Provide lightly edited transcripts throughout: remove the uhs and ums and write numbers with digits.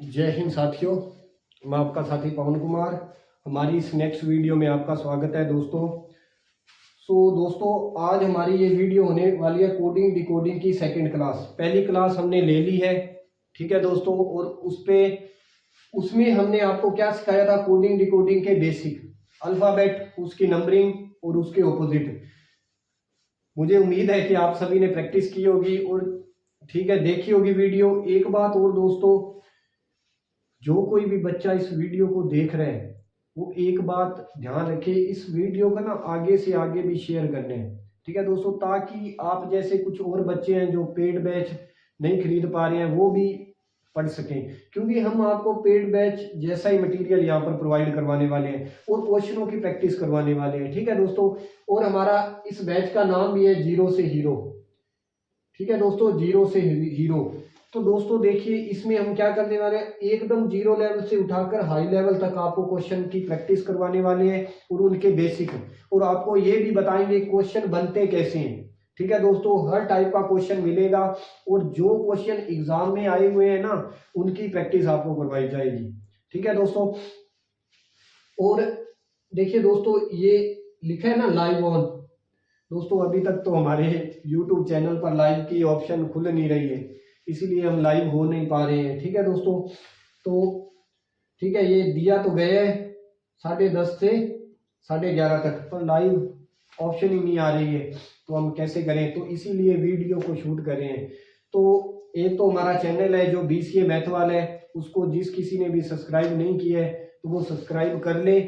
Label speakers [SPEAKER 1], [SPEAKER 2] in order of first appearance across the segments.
[SPEAKER 1] जय हिंद साथियों। मैं आपका साथी पवन कुमार। हमारी इस नेक्स्ट वीडियो में आपका स्वागत है दोस्तों। दोस्तों आज हमारी ये वीडियो होने वाली है कोडिंग डिकोडिंग की सेकंड क्लास। पहली क्लास हमने ले ली है, ठीक है दोस्तों। और उसमें हमने आपको क्या सिखाया था? कोडिंग डिकोडिंग के बेसिक, अल्फ़ाबेट, उसकी नंबरिंग और उसके ऑपोजिट। मुझे उम्मीद है कि आप सभी ने प्रैक्टिस की होगी और ठीक है देखी होगी वीडियो। एक बात और दोस्तों, जो कोई भी बच्चा इस वीडियो को देख रहे हैं वो एक बात ध्यान रखे, इस वीडियो का ना आगे से आगे भी शेयर करने हैं, ठीक है दोस्तों, ताकि आप जैसे कुछ और बच्चे हैं जो पेड बैच नहीं खरीद पा रहे हैं वो भी पढ़ सकें। क्योंकि हम आपको पेड बैच जैसा ही मटेरियल यहाँ पर प्रोवाइड करवाने वाले हैं और क्वेश्चनों की प्रैक्टिस करवाने वाले हैं, ठीक है दोस्तों। और हमारा इस बैच का नाम भी है जीरो से हीरो, ठीक है दोस्तों, जीरो से हीरो। तो दोस्तों देखिए इसमें हम क्या करने वाले हैं, एकदम जीरो लेवल से उठाकर हाई लेवल तक आपको क्वेश्चन की प्रैक्टिस करवाने वाले हैं और उनके बेसिक, और आपको ये भी बताएंगे क्वेश्चन बनते कैसे हैं, ठीक है दोस्तों। हर टाइप का क्वेश्चन मिलेगा और जो क्वेश्चन एग्जाम में आए हुए हैं ना उनकी प्रैक्टिस आपको करवाई जाएगी, ठीक है दोस्तों। और देखिए दोस्तों ये लिखा है ना लाइव ऑन। दोस्तों अभी तक तो हमारे YouTube चैनल पर लाइव की ऑप्शन खुल नहीं रही है, इसीलिए हम लाइव हो नहीं पा रहे हैं, ठीक है दोस्तों। तो ठीक है, ये दिया तो गया है 10:30 से 11:30 तक, पर लाइव ऑप्शन ही नहीं आ रही है, तो हम कैसे करें? तो इसीलिए वीडियो को शूट कर रहे हैं। तो एक तो हमारा चैनल है जो BCA मैथ वाला है, उसको जिस किसी ने भी सब्सक्राइब नहीं किया है तो वो सब्सक्राइब कर ले,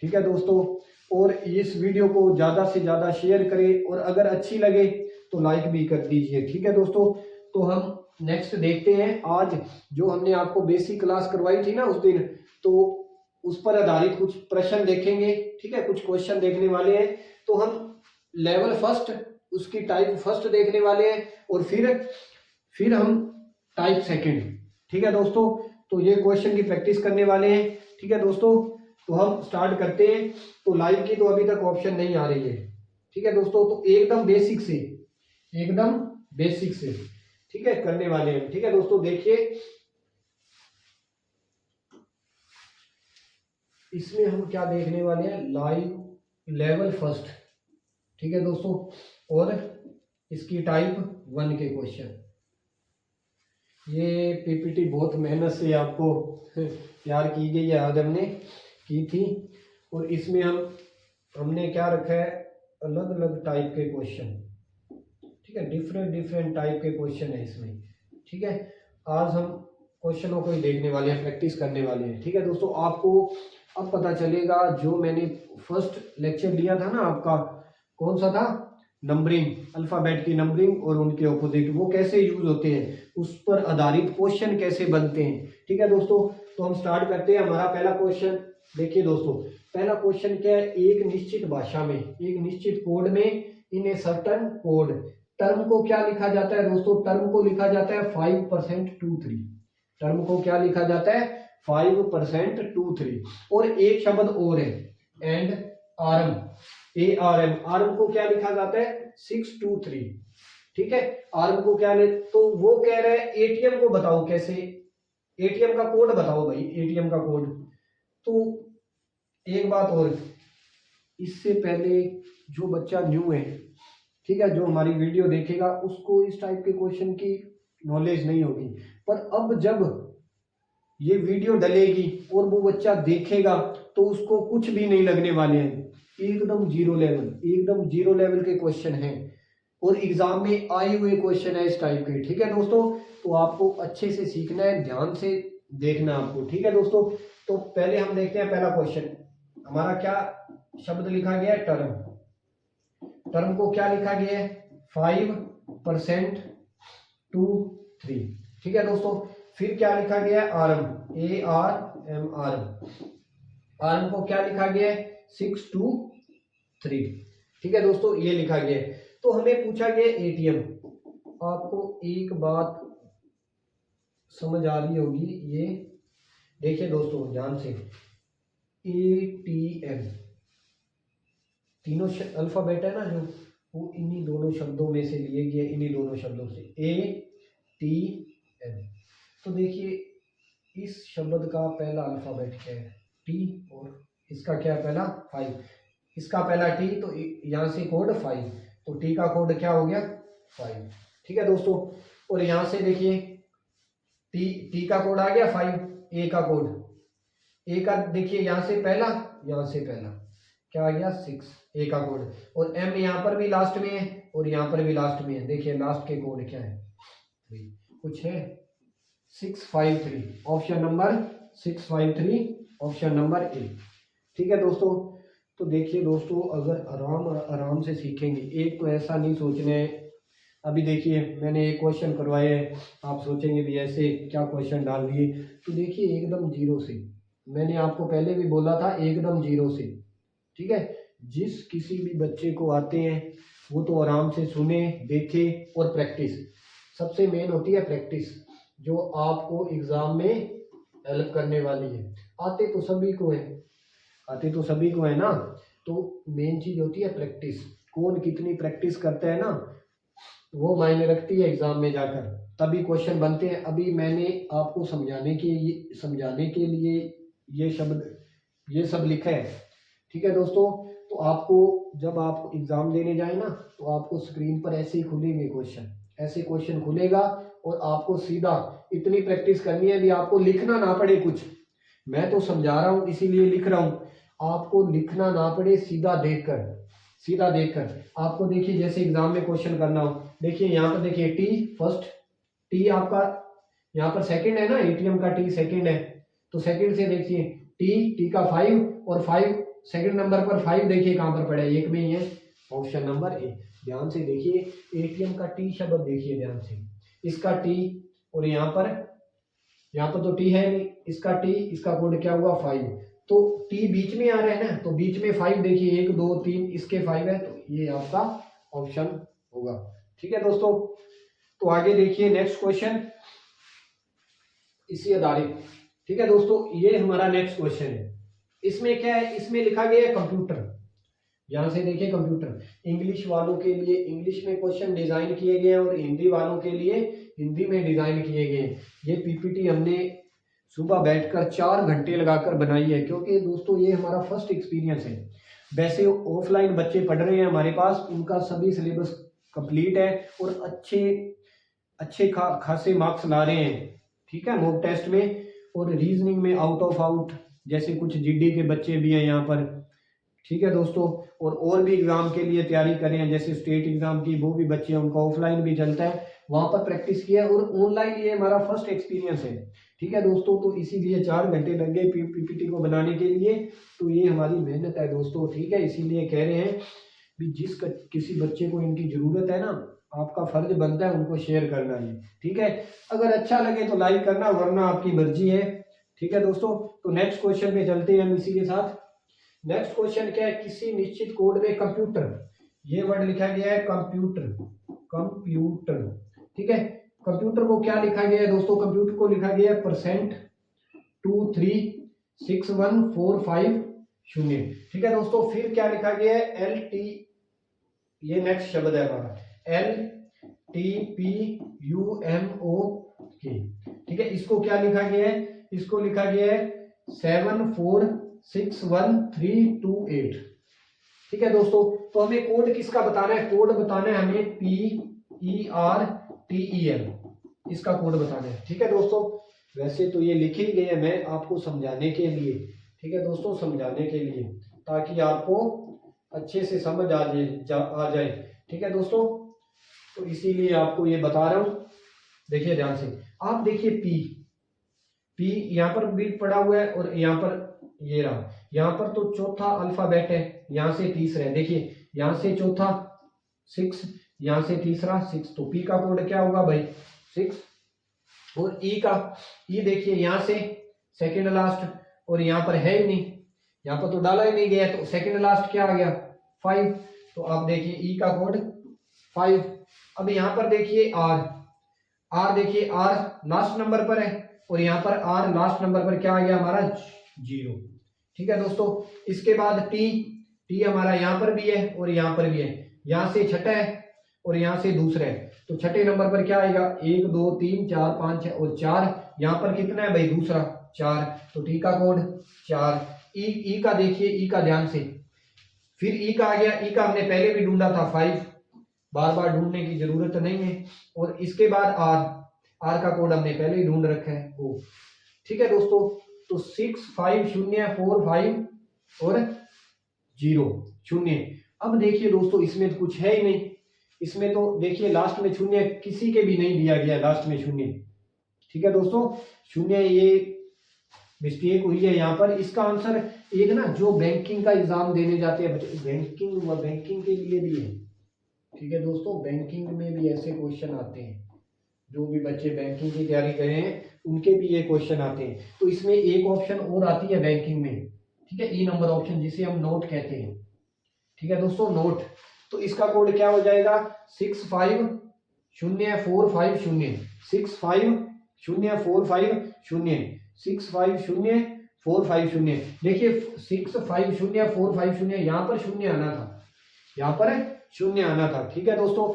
[SPEAKER 1] ठीक है दोस्तों। और इस वीडियो को ज़्यादा से ज़्यादा शेयर करें और अगर अच्छी लगे तो लाइक भी कर दीजिए, ठीक है दोस्तों। तो हम नेक्स्ट देखते हैं। आज जो हमने आपको बेसिक क्लास करवाई थी ना उस दिन, तो उस पर आधारित कुछ प्रश्न देखेंगे, ठीक है, कुछ क्वेश्चन देखने वाले हैं। तो हम लेवल फर्स्ट, उसकी टाइप फर्स्ट देखने वाले हैं और फिर हम टाइप सेकंड, ठीक है दोस्तों। तो ये क्वेश्चन की प्रैक्टिस करने वाले हैं, ठीक है दोस्तों। तो हम स्टार्ट करते हैं। तो लाइव की तो अभी तक ऑप्शन नहीं आ रही है, ठीक है दोस्तों। तो एकदम बेसिक से ठीक है करने वाले हैं, ठीक है दोस्तों। देखिए इसमें हम क्या देखने वाले हैं, लाइव लेवल फर्स्ट, ठीक है दोस्तों। और इसकी टाइप 1 के क्वेश्चन। ये PPT बहुत मेहनत से आपको तैयार की गई है, आज हमने की थी। और इसमें हमने क्या रखा है, अलग अलग टाइप के क्वेश्चन, ठीक है, डिफरेंट टाइप के क्वेश्चन है इसमें, ठीक है। आज हम क्वेश्चनों को ही देखने वाले हैं, प्रैक्टिस करने वाले हैं, ठीक है दोस्तों। आपको अब पता चलेगा जो मैंने फर्स्ट लेक्चर लिया था ना आपका, कौन सा था, नंबरिंग, अल्फाबेट की नंबरिंग और उनके ऑपोजिट वो कैसे यूज होते हैं, उस पर आधारित क्वेश्चन कैसे बनते हैं, ठीक है दोस्तों। तो हम स्टार्ट करते हैं। हमारा पहला क्वेश्चन देखिए दोस्तों, पहला क्वेश्चन क्या है, एक निश्चित भाषा में, एक निश्चित कोड में, इन ए सर्टन कोड, टर्म को क्या लिखा जाता है दोस्तों? टर्म को लिखा जाता है 5% टू 3। टर्म को क्या लिखा जाता है? 5% टू 3। और एक शब्द और है, एंड आर्म, ARM, आर्म को क्या लिखा जाता है? 6 टू 3, ठीक है। आर्म को क्या ले, तो वो कह रहे हैं ATM को बताओ कैसे, ATM का कोड बताओ भाई, ATM का कोड। तो एक बात और, इससे पहले जो बच्चा न्यू है, ठीक है, जो हमारी वीडियो देखेगा उसको इस टाइप के क्वेश्चन की नॉलेज नहीं होगी, पर अब जब ये वीडियो डलेगी और वो बच्चा देखेगा तो उसको कुछ भी नहीं लगने वाले हैं, एकदम जीरो लेवल के क्वेश्चन हैं और एग्जाम में आए हुए क्वेश्चन है इस टाइप के, ठीक है दोस्तों। तो आपको अच्छे से सीखना है, ध्यान से देखना आपको, ठीक है दोस्तों। तो पहले हम देखते हैं पहला क्वेश्चन। हमारा क्या शब्द लिखा गया है? टर्म। टर्म को क्या लिखा गया है? 5% टू 3, ठीक है दोस्तों। फिर क्या लिखा गया है? Arm, ARM, arm. आर्म को क्या लिखा गया है? 6 टू 3, ठीक है दोस्तों, ये लिखा गया है। तो हमें पूछा गया ATM। आपको एक बात समझ आ रही होगी, ये देखिए दोस्तों ध्यान से, ATM तीनों अल्फाबेट है ना जो, वो इन्हीं दोनों शब्दों में से लिए गए, इन्हीं दोनों शब्दों से, ATM। तो देखिए इस शब्द का पहला अल्फाबेट क्या है? टी। और इसका क्या है पहला? 5। इसका पहला टी, तो यहाँ से कोड 5, तो टी का कोड क्या हो गया? 5। ठीक है दोस्तों। और यहाँ से देखिए टी का कोड आ गया 5। ए का कोड, ए का देखिए यहाँ से पहला, यहाँ से पहला क्या आ गया? 6 ए का कोड। और एम यहाँ पर भी लास्ट में है और यहाँ पर भी लास्ट में है। देखिए लास्ट के कोड क्या है? 3 कुछ है? 653, option number 653, option number A. ठीक है दोस्तों। तो देखिए दोस्तों, अगर आराम आराम से सीखेंगे, एक तो ऐसा नहीं सोचने। अभी देखिए मैंने एक क्वेश्चन करवाया है, आप सोचेंगे भी ऐसे क्या क्वेश्चन डाल दिए। तो देखिए एकदम जीरो से, मैंने आपको पहले भी बोला था एकदम जीरो से। ठीक है, जिस किसी भी बच्चे को आते हैं वो तो आराम से सुने, देखे और प्रैक्टिस। सबसे मेन होती है प्रैक्टिस, जो आपको एग्जाम में हेल्प करने वाली है। आते तो सभी को है, आते तो सभी को है ना। तो मेन चीज होती है प्रैक्टिस। कौन कितनी प्रैक्टिस करता है ना, वो मायने रखती है एग्जाम में जाकर, तभी क्वेश्चन बनते हैं। अभी मैंने आपको समझाने के लिए ये सब लिखा है। ठीक है दोस्तों। तो आपको जब आप एग्जाम देने जाए ना, तो आपको स्क्रीन पर ऐसे ही खुलेंगे क्वेश्चन, ऐसे क्वेश्चन खुलेगा और आपको सीधा इतनी प्रैक्टिस करनी है भी आपको लिखना ना पड़े कुछ। मैं तो समझा रहा हूँ इसीलिए लिख रहा हूँ, आपको लिखना ना पड़े, सीधा देखकर आपको देखिए जैसे एग्जाम में क्वेश्चन करना हो। देखिए यहाँ पर देखिए टी फर्स्ट, टी आपका यहाँ पर सेकंड है ना, एटीएम का टी सेकंड है, तो सेकंड से देखिए टी का 5 और 5 सेकंड नंबर पर 5 देखिए कहाँ पर पड़ा है? एक में ही है, ऑप्शन नंबर ए। ध्यान से देखिए एटीएम का टी शब्द देखिए ध्यान से, इसका टी और यहाँ पर तो टी है नहीं, इसका टी, इसका कोड क्या हुआ? 5। तो टी बीच में आ रहा है ना, तो बीच में 5 देखिए 1 2 3 इसके 5 है, तो ये आपका ऑप्शन होगा। ठीक है दोस्तों। तो आगे देखिए नेक्स्ट क्वेश्चन इसी आधारित। ठीक है दोस्तों, ये हमारा नेक्स्ट क्वेश्चन है। इसमें क्या है? इसमें लिखा गया है कंप्यूटर। यहां से देखिए कंप्यूटर, इंग्लिश वालों के लिए इंग्लिश में क्वेश्चन डिजाइन किए गए हैं और हिंदी वालों के लिए हिंदी में डिजाइन किए गए हैं। ये पीपीटी हमने सुबह बैठकर 4 घंटे लगाकर बनाई है, क्योंकि दोस्तों ये हमारा फर्स्ट एक्सपीरियंस है। वैसे ऑफलाइन बच्चे पढ़ रहे हैं हमारे पास, उनका सभी सिलेबस कंप्लीट है और अच्छे खासे मार्क्स ला रहे हैं। ठीक है, मॉक टेस्ट में और रीजनिंग में आउट ऑफ आउट, जैसे कुछ जीडी के बच्चे भी हैं यहाँ पर। ठीक है दोस्तों, और भी एग्जाम के लिए तैयारी कर रहे हैं, जैसे स्टेट एग्जाम की, वो भी बच्चे हैं, उनका ऑफलाइन भी चलता है, वहां पर प्रैक्टिस किया है। और ऑनलाइन ये हमारा फर्स्ट एक्सपीरियंस है। ठीक है दोस्तों, तो इसीलिए 4 घंटे लग गए पीपीटी को बनाने के लिए। तो ये हमारी मेहनत है दोस्तों। ठीक है, इसीलिए कह रहे हैं कि किसी बच्चे को इनकी जरूरत है ना, आपका फर्ज बनता है उनको शेयर करना है। ठीक है, अगर अच्छा लगे तो लाइक करना, वरना आपकी मर्जी है। ठीक है दोस्तों, तो नेक्स्ट क्वेश्चन पे चलते हैं हम इसी के साथ। नेक्स्ट क्वेश्चन क्या है? किसी निश्चित कोड में कंप्यूटर, ये वर्ड लिखा गया है कंप्यूटर। ठीक है, कंप्यूटर को क्या लिखा गया है दोस्तों? कंप्यूटर को लिखा गया है %236145 ठीक है दोस्तों। फिर क्या लिखा गया है? LT, ये नेक्स्ट शब्द है हमारा LTPUMOK। ठीक है, इसको क्या लिखा गया है? इसको लिखा गया है 7461328। ठीक है दोस्तों, तो हमें कोड किसका बताना है? कोड बताना है हमें PERTEL, इसका कोड बताना है। ठीक है दोस्तों, वैसे तो ये लिखे ही गए हैं, मैं आपको समझाने के लिए। ठीक है दोस्तों, समझाने के लिए, ताकि आपको अच्छे से समझ आ जाए। ठीक है दोस्तों, तो इसीलिए आपको ये बता रहा हूं। देखिए ध्यान से, आप देखिए पी यहाँ पर भी पड़ा हुआ है और यहाँ पर ये रहा, यहाँ पर तो चौथा अल्फाबेट है, यहाँ से तीसरा है। देखिए यहाँ से चौथा 6, यहाँ से तीसरा 6, तो पी का कोड क्या होगा भाई? 6। और ई देखिए यहाँ से सेकंड लास्ट, और यहाँ पर है ही नहीं, यहाँ पर तो डाला ही नहीं गया, तो सेकंड लास्ट क्या आ गया? 5। तो आप देखिए ई का कोड 5। अब यहाँ पर देखिए आर देखिए आर लास्ट नंबर पर है, और यहाँ पर आर लास्ट नंबर पर क्या आ गया हमारा? 0। ठीक है दोस्तों, इसके बाद टी हमारा यहाँ पर भी है और यहाँ पर भी है, यहाँ से छठा है, और यहाँ से दूसरा है, तो छठे नंबर पर क्या आएगा, 1 2 3 4 5 6 और 4। यहाँ पर कितना है भाई, दूसरा 4, तो टी का कोड 4। ई का देखिए, ई का ध्यान से, फिर ई का आ गया, ई का हमने पहले भी ढूंढा था 5, बार बार ढूंढने की जरूरत नहीं है। और इसके बाद आर, आर का कोड हमने पहले ही ढूंढ रखा है ओ। ठीक है दोस्तों, तो 6 5 0 4 5 और 0 0। अब देखिए दोस्तों, इसमें तो कुछ है ही नहीं, इसमें तो देखिए लास्ट में शून्य किसी के भी नहीं दिया गया, लास्ट में शून्य। ठीक है दोस्तों, शून्य, ये मिस्टेक हुई है यहाँ पर। इसका आंसर एक ना, जो बैंकिंग का एग्जाम देने जाते हैं बच्चे, बैंकिंग व बैंकिंग के लिए भी है। ठीक है दोस्तों, बैंकिंग में भी ऐसे क्वेश्चन आते हैं, जो भी बच्चे बैंकिंग की तैयारी कर रहे हैं उनके भी ये क्वेश्चन आते हैं। तो इसमें एक ऑप्शन और आती है बैंकिंग में, ठीक है, ई नंबर ऑप्शन, जिसे हम नोट कहते हैं। ठीक है दोस्तों, नोट, तो इसका कोड क्या हो जाएगा, 6 5 0 4 5 0, 6 5 0 4 5 0, 6 5 0 4 5 0। देखिए 6 5 0 4 5 0, यहाँ पर शून्य आना था, यहाँ पर शून्य आना था। ठीक है दोस्तों,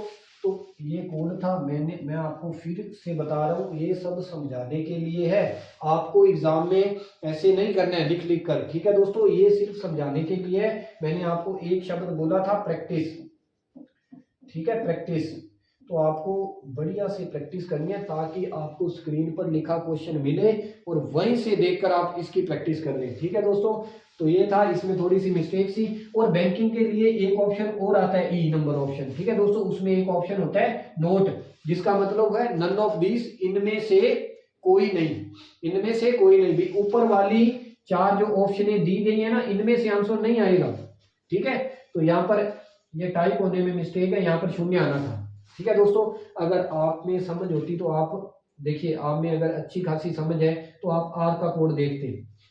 [SPEAKER 1] तो ये कोड था, मैं आपको फिर से बता रहा हूँ, ये सब समझाने के लिए है, आपको एग्जाम में ऐसे नहीं करना है लिख लिख कर। ठीक है दोस्तों, ये सिर्फ समझाने के लिए है। मैंने आपको एक शब्द बोला था, प्रैक्टिस। ठीक है, प्रैक्टिस, तो आपको बढ़िया से प्रैक्टिस करनी है, ताकि आपको स्क्रीन पर लिखा क्वेश्चन मिले और वहीं से देखकर आप इसकी प्रैक्टिस कर लें। ठीक है दोस्तों, तो ये था, इसमें थोड़ी सी मिस्टेक थी। और बैंकिंग के लिए एक ऑप्शन और आता है, ई नंबर ऑप्शन। ठीक है दोस्तों, उसमें एक ऑप्शन होता है नोट, जिसका मतलब है नन ऑफ दिस, इनमें से कोई नहीं, इनमें से कोई नहीं भी। ऊपर वाली 4 जो ऑप्शन दी गई है ना, इनमें से आंसर नहीं आएगा। ठीक है, तो यहाँ पर ये टाइप होने में मिस्टेक है, यहाँ पर शून्य आना था। ठीक है दोस्तों, अगर आप में समझ होती तो आप देखिए, आप में अगर अच्छी खासी समझ है तो आप आर का कोड देखते,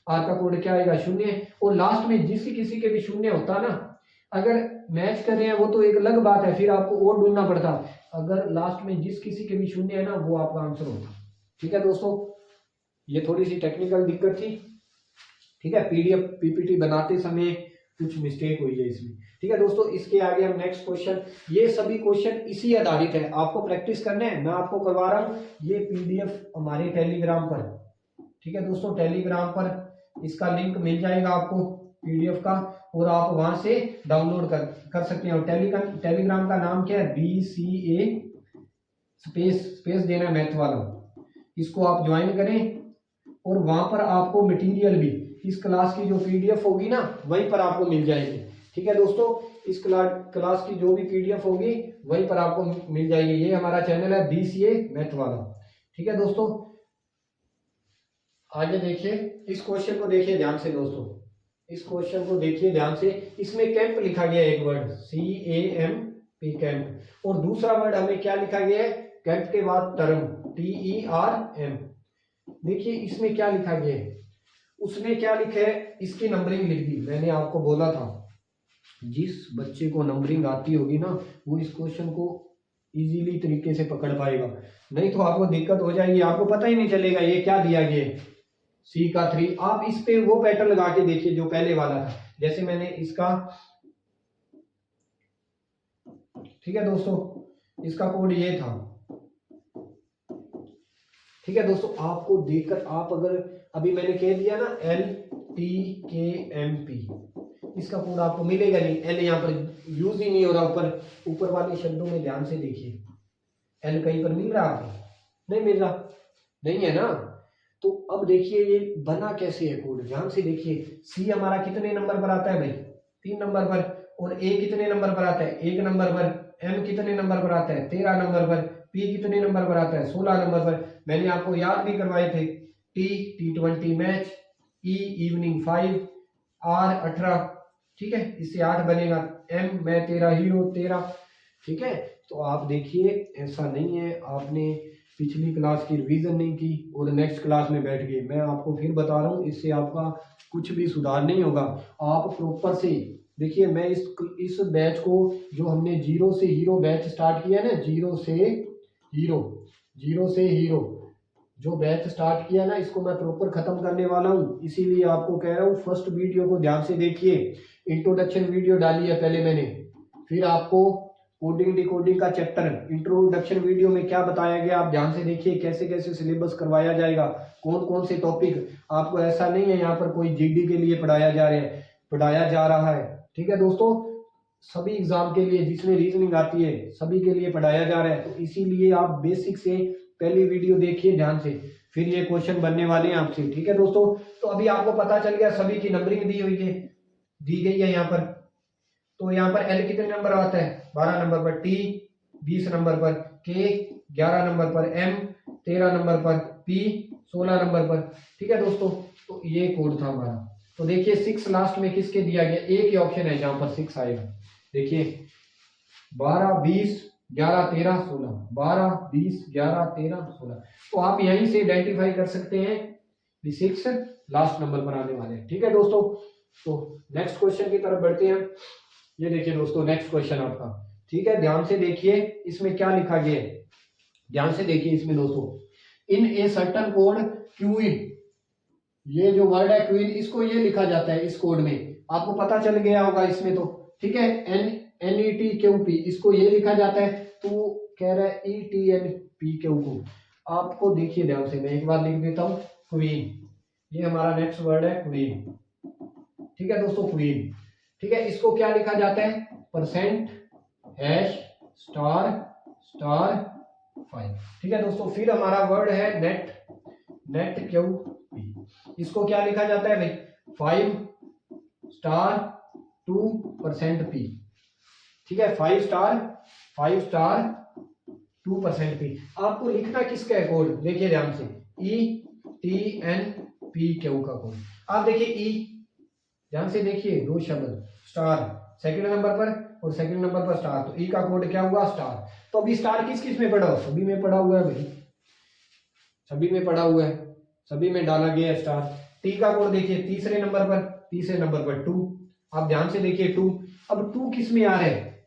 [SPEAKER 1] आर का कोड क्या आएगा, शून्य। और लास्ट में जिस किसी के भी शून्य होता ना, अगर मैच कर रहे हैं वो तो एक अलग बात है, फिर आपको और ढूंढना पड़ता, अगर लास्ट में जिस किसी के भी शून्य है ना, वो आपका आंसर होता। ठीक है दोस्तों, ये थोड़ी सी टेक्निकल दिक्कत थी। ठीक है, पीडीएफ पीपीटी बनाते समय कुछ मिस्टेक हुई है इसमें। ठीक है दोस्तों, इसके आगे हम नेक्स्ट क्वेश्चन, ये सभी क्वेश्चन इसी आधारित है, आपको प्रैक्टिस करना है, मैं आपको करवा रहा हूँ ये पीडीएफ हमारे टेलीग्राम पर। ठीक है दोस्तों, टेलीग्राम पर इसका लिंक मिल जाएगा आपको पीडीएफ का, और आप वहां से डाउनलोड कर सकते हैं। और टेलीग्राम का नाम क्या है, BCA स्पेस देना, मैथ वाला, इसको आप ज्वाइन करें। और वहां पर आपको मटेरियल भी, इस क्लास की जो पीडीएफ होगी ना, वहीं पर आपको मिल जाएगी। ठीक है दोस्तों, इस क्लास की जो भी पीडीएफ होगी वहीं पर आपको मिल जाएगी। ये हमारा चैनल है BCA मैथ वाला। ठीक है दोस्तों, आगे देखिए, इस क्वेश्चन को देखिए ध्यान से दोस्तों, इस क्वेश्चन को देखिए ध्यान से। इसमें कैंप लिखा गया है, एक वर्ड CAMP, कैंप, और दूसरा वर्ड हमें क्या लिखा गया है, कैंप के बाद टर्म, TERM। देखिए इसमें क्या लिखा गया है, उसने क्या लिखा है, इसकी नंबरिंग लिख दी। मैंने आपको बोला था, जिस बच्चे को नंबरिंग आती होगी ना, वो इस क्वेश्चन को इजीली तरीके से पकड़ पाएगा, नहीं तो आपको दिक्कत हो जाएगी, आपको पता ही नहीं चलेगा ये क्या दिया गया है। C का 3, आप इस पे वो पैटर्न लगा के देखिए जो पहले वाला था, जैसे मैंने इसका, ठीक है दोस्तों, इसका कोड ये था। ठीक है दोस्तों, आपको देखकर आप अगर, अभी मैंने कह दिया ना LTKMP, इसका कोड आपको मिलेगा नहीं, L यहाँ पर यूज ही नहीं हो रहा। ऊपर वाले शब्दों में ध्यान से देखिए, L कहीं पर मिल रहा आपको, नहीं मिल रहा, नहीं है ना। तो अब देखिए ये बना कैसे है कोड, ध्यान से देखिए। C हमारा कितने नंबर पर आता है भाई, 3 नंबर पर। और A कितने नंबर पर आता है, 1 नंबर पर। M कितने नंबर पर आता है, 13 नंबर पर। P कितने नंबर पर आता है, 16 नंबर पर। मैंने आपको याद भी करवाए थे, T20 match, E evening 5, R 18। ठीक है, इससे 8 बनेगा। M मैं तेरा हीरो 13। ठीक है, तो आप देखिए ऐसा नहीं है आपने पिछली क्लास की रिवीजन नहीं की और नेक्स्ट क्लास में बैठ गए। मैं आपको फिर बता रहा हूँ, इससे आपका कुछ भी सुधार नहीं होगा। आप प्रॉपर से देखिए, मैं इस बैच को, जो हमने जीरो से हीरो बैच स्टार्ट किया ना, जीरो से हीरो जो बैच स्टार्ट किया ना, इसको मैं प्रॉपर खत्म करने वाला हूँ। इसीलिए आपको कह रहा हूँ, फर्स्ट वीडियो को ध्यान से देखिए। इंट्रोडक्शन वीडियो डाली है पहले मैंने, फिर आपको कोडिंग डिकोडिंग का चैप्टर इंट्रोडक्शन वीडियो में क्या बताया गया, आप ध्यान से देखिए कैसे कैसे सिलेबस करवाया जाएगा, कौन कौन से टॉपिक। आपको ऐसा नहीं है यहाँ पर कोई जीडी के लिए पढ़ाया जा रहा है। ठीक है दोस्तों, सभी एग्जाम के लिए जिसमें रीजनिंग आती है सभी के लिए पढ़ाया जा रहा है। तो इसीलिए आप बेसिक से पहली वीडियो देखिए ध्यान से, फिर ये क्वेश्चन बनने वाले हैं आपसे। ठीक है दोस्तों, तो अभी आपको पता चल गया सभी की नंबरिंग दी गई है यहाँ पर। तो यहाँ पर एल कितने नंबर आता है, 12 नंबर पर, टी 20 नंबर पर, के 11 नंबर पर, एम 13 नंबर पर, पी 16 नंबर पर। ठीक है दोस्तों, तो ये कोड था हमारा। तो देखिए 6 लास्ट में किसके दिया गया, एक ही ऑप्शन है जहां पर 6 आएगा। देखिए 12 20 11 13 16, 12 20 11 13 16। तो आप यहीं से आइडेंटिफाई कर सकते हैं कि 6 लास्ट नंबर पर आने वाले हैं। ठीक है दोस्तों, तो नेक्स्ट क्वेश्चन की तरफ बढ़ते हैं। ये देखिए दोस्तों नेक्स्ट क्वेश्चन आपका। ठीक है, ध्यान से देखिए इसमें क्या लिखा गया है, ध्यान से देखिए इसमें दोस्तों, इन ए सर्टन कोड क्यूइन, ये जो वर्ड है क्वीन, इसको ये लिखा जाता है इस कोड में, आपको पता चल गया होगा इसमें तो। ठीक है, NETQP इसको ये लिखा जाता है। तो कह रहा है ETNPQ को, आपको देखिए ध्यान से मैं एक बार लिख देता हूं, क्वीन, ये हमारा नेक्स्ट वर्ड है क्वीन। ठीक है दोस्तों, क्वीन। ठीक है, इसको क्या लिखा जाता है, %#* 5। ठीक है दोस्तों, फिर हमारा वर्ड है NETQP, इसको क्या लिखा जाता है भाई, 5*2%P। ठीक है, 5*2%P। आपको लिखना किसका है कोड, देखिए ध्यान से, ETNPQ का कोड। आप देखिए ध्यान से देखिए, दो शब्द स्टार सेकंड नंबर पर और सेकंड नंबर पर स्टार, तो ई का कोड क्या हुआ, स्टार। तो अभी स्टार किस किस में पड़ा हो, सभी में पड़ा हुआ है भाई, सभी में पड़ा हुआ है, सभी में डाला गया है स्टार। टी का कोड देखिए तीसरे नंबर पर 2, आप ध्यान से देखिए 2। अब 2 किस में आ रहा है,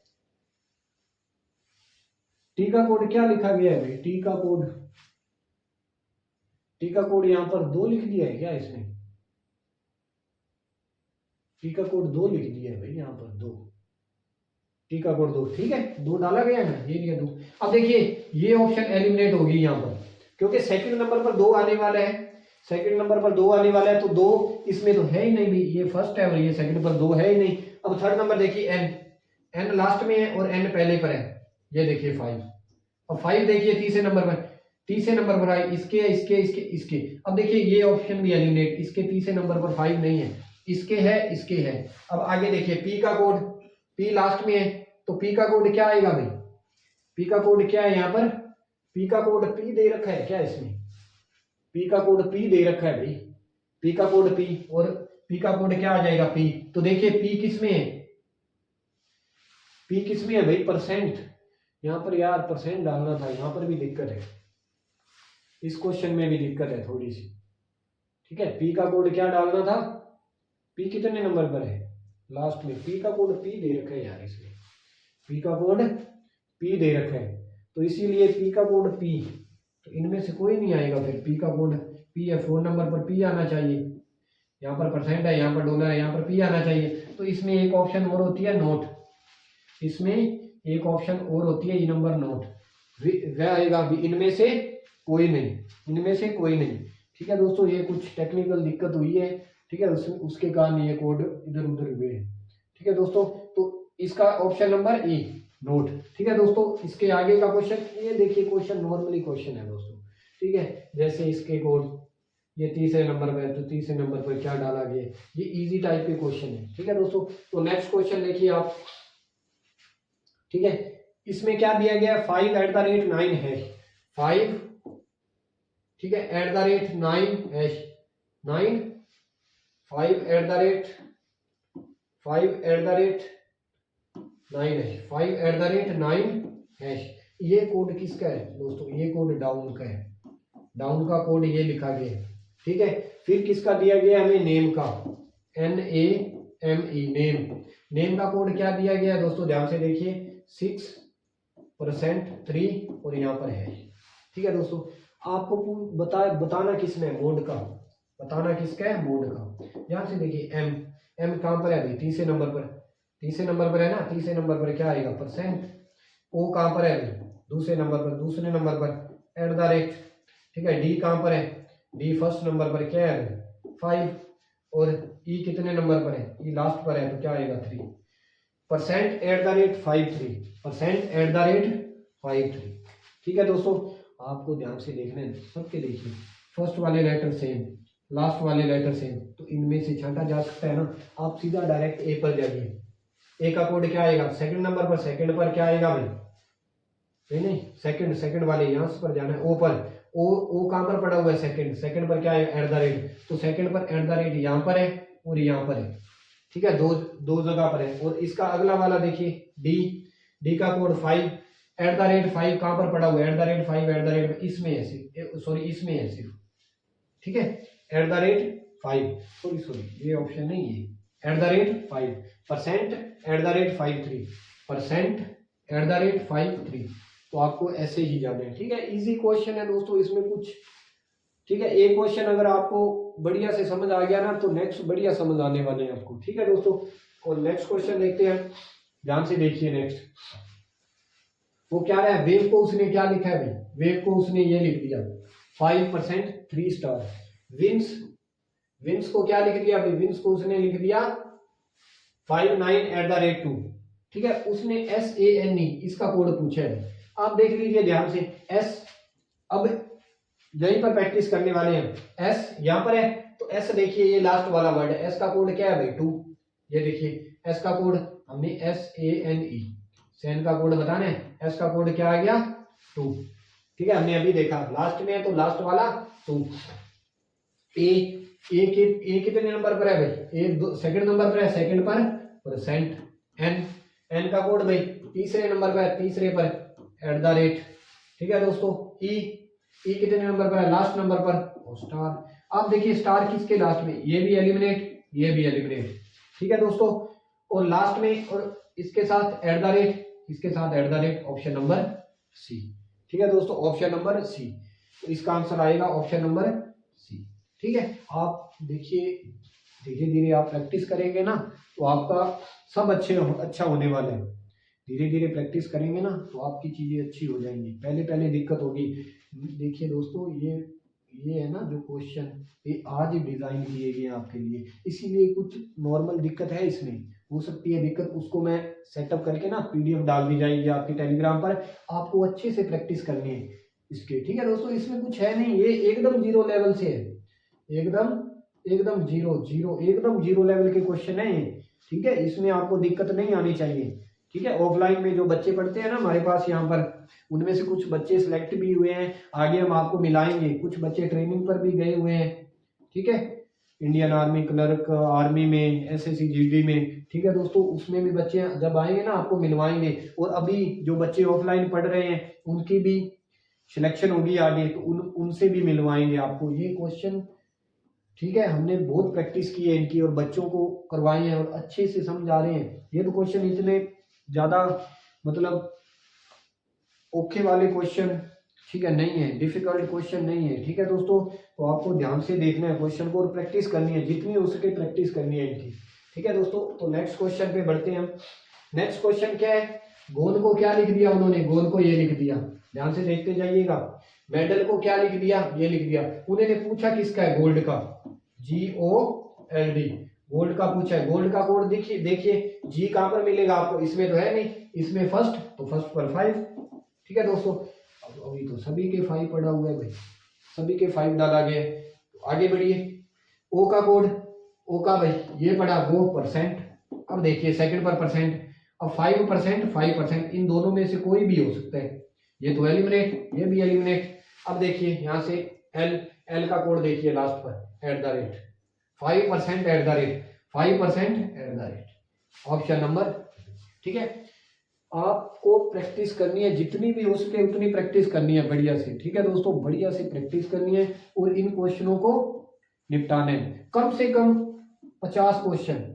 [SPEAKER 1] टी का कोड क्या लिखा गया है भाई, टी का कोड यहां पर 2 लिख दिया है क्या इसने, टी का कोड 2 लिख दिया है भाई यहाँ पर 2, टी का कोड 2। ठीक है, 2 डाला गया है ना, ये लिया 2। अब देखिए ये ऑप्शन एलिमिनेट होगी यहाँ पर, क्योंकि सेकंड नंबर पर 2 आने वाला है, सेकंड नंबर पर 2 आने वाला है, तो 2 इसमें तो है ही नहीं भी, ये फर्स्ट है और ये सेकंड पर 2 है ही नहीं। अब थर्ड नंबर देखिए एन लास्ट में है और एन पहले पर है, ये देखिए 5। अब 5 देखिए तीसरे नंबर पर आई, इसके। अब देखिए ये ऑप्शन भी एलिमिनेट, इसके तीसरे नंबर पर 5 नहीं है, इसके है। अब आगे देखिए पी का कोड, पी लास्ट में है, तो पी का कोड क्या आएगा भाई, पी का कोड क्या है यहाँ पर, पी का कोड पी दे रखा है क्या इसमें, पी का कोड पी दे रखा है भाई, पी का कोड पी, और पी का कोड क्या आ जाएगा पी। तो देखिए पी किस में है, पी किस में है भाई, %। यहाँ पर यार % डालना था, यहाँ पर भी दिक्कत है, इस क्वेश्चन में भी दिक्कत है थोड़ी सी। ठीक है, पी का कोड क्या डालना था, पी कितने नंबर पर है, लास्ट में। पी का कोड पी दे रखा है यार इसमें, पी का कोड पी दे रखा है, तो इसीलिए पी का कोड पी, तो इनमें से कोई नहीं आएगा फिर, पी का कोड पी है, 4 नंबर पर पी आना चाहिए, यहाँ पर % है, यहाँ पर डॉलर है, यहाँ पर पी आना चाहिए। तो इसमें एक ऑप्शन और होती है नोट, इसमें एक ऑप्शन और होती है, ई नंबर नोट, वह आएगा भी, इनमें से कोई नहीं। ठीक है दोस्तों, ये कुछ टेक्निकल दिक्कत हुई है, ठीक है, उसके कारण ये कोड इधर उधर हुए हैं। ठीक है दोस्तों, तो इसका ऑप्शन नंबर ए नोट। ठीक है दोस्तों, इसके आगे का क्वेश्चन, ये देखिए क्वेश्चन नॉर्मली क्वेश्चन है दोस्तों। ठीक है, जैसे इसके कोड ये तीसरे नंबर पर है, तो तीसरे नंबर पर क्या डाला गया, ये इजी टाइप के क्वेश्चन है। ठीक है दोस्तों, तो नेक्स्ट क्वेश्चन देखिए आप। ठीक है, इसमें क्या दिया गया है, 5@9 है 5, ठीक है, @9 है 9, 5@9 है 5@9 है। ये कोड किसका है दोस्तों, ये कोड डाउन का है, डाउन का कोड ये लिखा गया है। ठीक है, फिर किसका दिया गया हमें, नेम का, NAME, नेम का कोड क्या दिया गया है दोस्तों, ध्यान से देखिए 6% 3 और यहाँ पर है। ठीक है दोस्तों, आपको बताना किसमें है, मोड का, बताना किसका है, मोड का। ध्यान से देखिए एम कहां पर है भाई, तीसरे नंबर पर है ना, तीसरे नंबर पर क्या आएगा, %। ओ कहाँ पर है, दूसरे नंबर पर एट द रेट, ठीक है। डी कहाँ पर है, डी फर्स्ट नंबर पर क्या है 5, और ई कितने नंबर पर है, ई लास्ट पर है, तो क्या आएगा 3। Percent eight the rate 53, percent eight the rate 53, ठीक है दोस्तों। आपको ध्यान से देखना है, सबके देखिए फर्स्ट वाले लेटर सेम, लास्ट वाले लेटर सेम, तो इनमें से छांटा जा सकता है ना। आप सीधा डायरेक्ट ए पर जाइए, ए का कोड क्या आएगा सेकंड नंबर पर, सेकंड पर क्या आएगा भाई, नहीं सेकंड वाले यहाँ पर जाना है, ओ पर, ओ कहाँ पर पड़ा हुआ है, सेकंड पर क्या है एट द रेट, तो सेकंड पर एट द रेट यहाँ पर है और यहाँ पर है, ठीक है, दो जगह पर है। और इसका अगला वाला देखिए डी का कोड 5 एट द रेट 5 कहाँ पर पड़ा हुआ है, eight the rate 5 eight the rate इसमें है सिर्फ, सॉरी इसमें है सिर्फ, ठीक है, एट द रेट 5, सॉरी ये ऑप्शन नहीं है, eight the rate 5, percent eight the rate 53, percent eight the rate 53, तो आपको ऐसे ही जाना है, ठीक है। इजी क्वेश्चन है दोस्तों, इसमें कुछ, ठीक है, एक क्वेश्चन अगर आपको बढ़िया से समझ आ गया ना, तो नेक्स्ट बढ़िया समझ आने वाले हैं आपको, ठीक है दोस्तों। और नेक्स्ट क्वेश्चन देखते हैं, ध्यान से देखिए नेक्स्ट, वो क्या है, वेव को उसने क्या लिखा है भाई, वेव को उसने ये लिख दिया 5% 3 स्टार, विंस को क्या लिख दिया भाई, विंस को उसने लिख दिया 59 एट द रेट 2, ठीक है। उसने SANE इसका कोड पूछा है, आप देख लीजिए ध्यान से, एस, अब यहीं पर प्रैक्टिस करने वाले हैं, एस यहाँ पर है, तो एस देखिए ये लास्ट वाला वर्ड है, एस का कोड क्या है भाई 2, ये देखिए एस का कोड हमने SANE, सैन का कोड बताना है, एस का कोड क्या आ गया 2, ठीक है, हमने अभी देखा लास्ट में है तो लास्ट वाला 2। ए कितने नंबर पर है भाई, ए सेकंड नंबर पर है, सेकंड पर परसेंट, एन का कोड भाई तीसरे नंबर पर है, तीसरे पर एट द रेट, ठीक है दोस्तों। ई कितने नंबर पर है, लास्ट नंबर पर, और स्टार। आप देखिए स्टार किसके लास्ट में, ये भी एलिमिनेट, ये भी एलिमिनेट, ठीक है दोस्तों। और लास्ट में और इसके साथ एट द रेट, इसके साथ at the rate, option number C, ठीक है दोस्तों, ऑप्शन नंबर सी, तो इसका आंसर आएगा ऑप्शन नंबर सी, ठीक है। आप देखिए धीरे धीरे आप प्रैक्टिस करेंगे ना, तो आपका सब अच्छा होने वाला है, धीरे धीरे प्रैक्टिस करेंगे ना, तो आपकी चीजें अच्छी हो जाएंगी, पहले दिक्कत होगी। देखिए दोस्तों ये है ना जो क्वेश्चन, ये आज डिजाइन किए गए आपके लिए, इसीलिए कुछ नॉर्मल दिक्कत है इसमें, हो सकती है दिक्कत, उसको मैं सेटअप करके ना PDF डाल दी जाएगी आपके टेलीग्राम पर, आपको अच्छे से प्रैक्टिस करनी है इसके, ठीक है दोस्तों। इसमें कुछ है नहीं, ये एकदम 0 लेवल से है, एकदम जीरो लेवल के क्वेश्चन है, ठीक है, इसमें आपको दिक्कत नहीं आनी चाहिए, ठीक है। ऑफलाइन में जो बच्चे पढ़ते हैं ना हमारे पास यहाँ पर, उनमें से कुछ बच्चे सिलेक्ट भी हुए हैं, आगे हम आपको मिलाएंगे, कुछ बच्चे ट्रेनिंग पर भी गए हुए हैं, ठीक है, इंडियन आर्मी क्लर्क, आर्मी में, SSC GD में, ठीक है दोस्तों, उसमें भी बच्चे जब आएंगे ना आपको मिलवाएंगे। और अभी जो बच्चे ऑफलाइन पढ़ रहे हैं उनकी भी सिलेक्शन होगी आगे, तो उनसे भी मिलवाएंगे आपको ये क्वेश्चन, ठीक है। हमने बहुत प्रैक्टिस की है इनकी और बच्चों को करवाए हैं और अच्छे से समझ आ रहे हैं। ये तो क्वेश्चन इतने ज्यादा मतलब ओखे वाले क्वेश्चन, ठीक है, नहीं है, डिफिकल्ट क्वेश्चन नहीं है, ठीक है दोस्तों। तो आपको ध्यान से देखना है क्वेश्चन को और प्रैक्टिस करनी है, जितनी हो सके प्रैक्टिस करनी है इनकी, ठीक है दोस्तों। तो नेक्स्ट क्वेश्चन पे बढ़ते हैं हम। नेक्स्ट क्वेश्चन क्या है, गोल को क्या लिख दिया उन्होंने, गोल को ये लिख दिया, ध्यान से देखते जाइएगा। मेडल को क्या लिख दिया, ये लिख दिया। उन्होंने पूछा किसका है, गोल्ड का, GOLD, गोल्ड का पूछा है। गोल्ड का कोड देखिए जी कहां पर मिलेगा आपको, इसमें तो है नहीं, इसमें फर्स्ट, तो फर्स्ट पर 5, ठीक है दोस्तों। अब अभी तो सभी के 5 पड़ा हुआ है भाई, सभी के 5 डाला गया है, तो आगे बढ़िए। ओ का कोड, ओ का भाई ये पड़ा वो परसेंट, अब देखिए सेकंड पर परसेंट, अब 5%, 5%, इन दोनों में से कोई भी हो सकता है, ये तो एलिमिनेट, ये भी एलिमिनेट। अब देखिए यहाँ से एल का कोड देखिए लास्ट पर eight the rate, 5% eight the rate, 5% eight the rate, option number, ठीक है। आपको प्रैक्टिस करनी है, जितनी भी हो सके उतनी प्रैक्टिस करनी है बढ़िया से, ठीक है दोस्तों, बढ़िया से प्रैक्टिस करनी है और इन क्वेश्चनों को निपटाने हैं। कम से कम 50 क्वेश्चन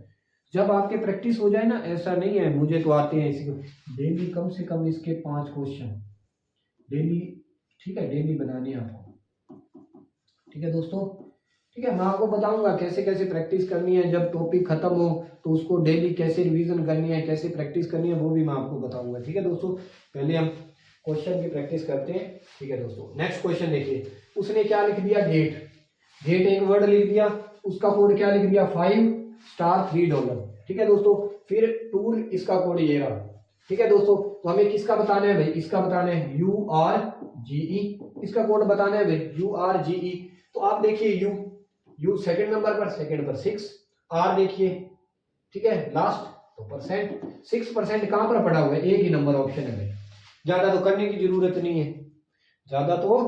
[SPEAKER 1] जब आपके प्रैक्टिस हो जाए ना, ऐसा नहीं है मुझे तो आते हैं इसी, डेली कम से कम इसके 5 क्वेश्चन डेली, ठीक है, डेली बनाने हैं आपको, ठीक है दोस्तों। ठीक है, मैं आपको बताऊंगा कैसे कैसे प्रैक्टिस करनी है, जब टॉपिक खत्म हो तो उसको डेली कैसे रिवीजन करनी है, कैसे प्रैक्टिस करनी है, वो भी मैं आपको बताऊंगा। ठीक है दोस्तों, पहले हम क्वेश्चन की प्रैक्टिस करते हैं। ठीक है दोस्तों, नेक्स्ट क्वेश्चन देखिए, उसने क्या लिख दिया, गेट। गेट एक वर्ड लिख दिया, उसका कोड क्या लिख दिया, 5 स्टार $3। ठीक है दोस्तों, फिर टूर, इसका कोड ये रहा। ठीक है दोस्तों, तो हमें किसका बताना है भाई, इसका बताना है URGE, इसका कोड बताना है भाई URGE। तो आप देखिए यू सेकंड नंबर पर, सेकंड पर 6, आर देखिए, ठीक है लास्ट, तो परसेंट। 6% कहां पर पड़ा हुआ है, एक ही नंबर ऑप्शन है भाई, ज्यादा तो करने की जरूरत नहीं है, ज्यादा तो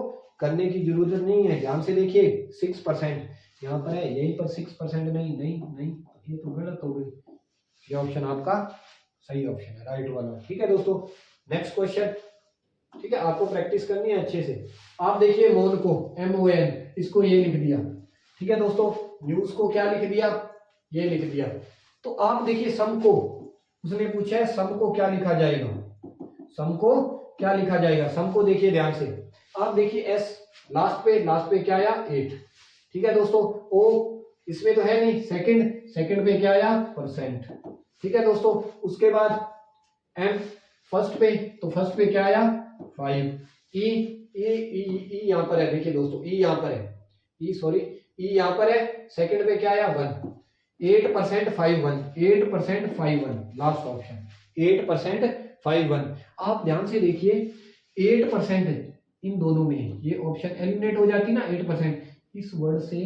[SPEAKER 1] करने की जरूरत नहीं है। ध्यान से देखिए 6% यहाँ पर है, यहीं पर 6% नहीं नहीं नहीं, ये तो गलत हो गई, ये ऑप्शन आपका सही ऑप्शन है, राइट वाला। ठीक है दोस्तों, नेक्स्ट क्वेश्चन। ठीक है, आपको प्रैक्टिस करनी है अच्छे से। आप देखिए मोन को, MON, इसको ये लिख दिया। ठीक है दोस्तों, न्यूज को क्या लिख दिया, ये लिख दिया। तो आप देखिए सम को, उसने पूछा है सम को क्या लिखा जाएगा, सम को क्या लिखा जाएगा, सम को देखिए ध्यान से। आप देखिए S लास्ट पे क्या आया, 8। ठीक है दोस्तों, O इसमें तो है नहीं, सेकंड पे क्या आया, परसेंट। ठीक है दोस्तों, उसके बाद M फर्स्ट पे क्या आया, 5। E यहाँ पर है, देखिए दोस्तों E यहाँ पर है, E यहाँ पर है, सेकंड पे क्या आया, 1। 8% 5 1, 8% 5 1, लास्ट ऑप्शन 8% 5 1। आप ध्यान से देखिए 8% इन दोनों में, ये ऑप्शन एलिमिनेट हो जाती ना, 8% इस वर्ड से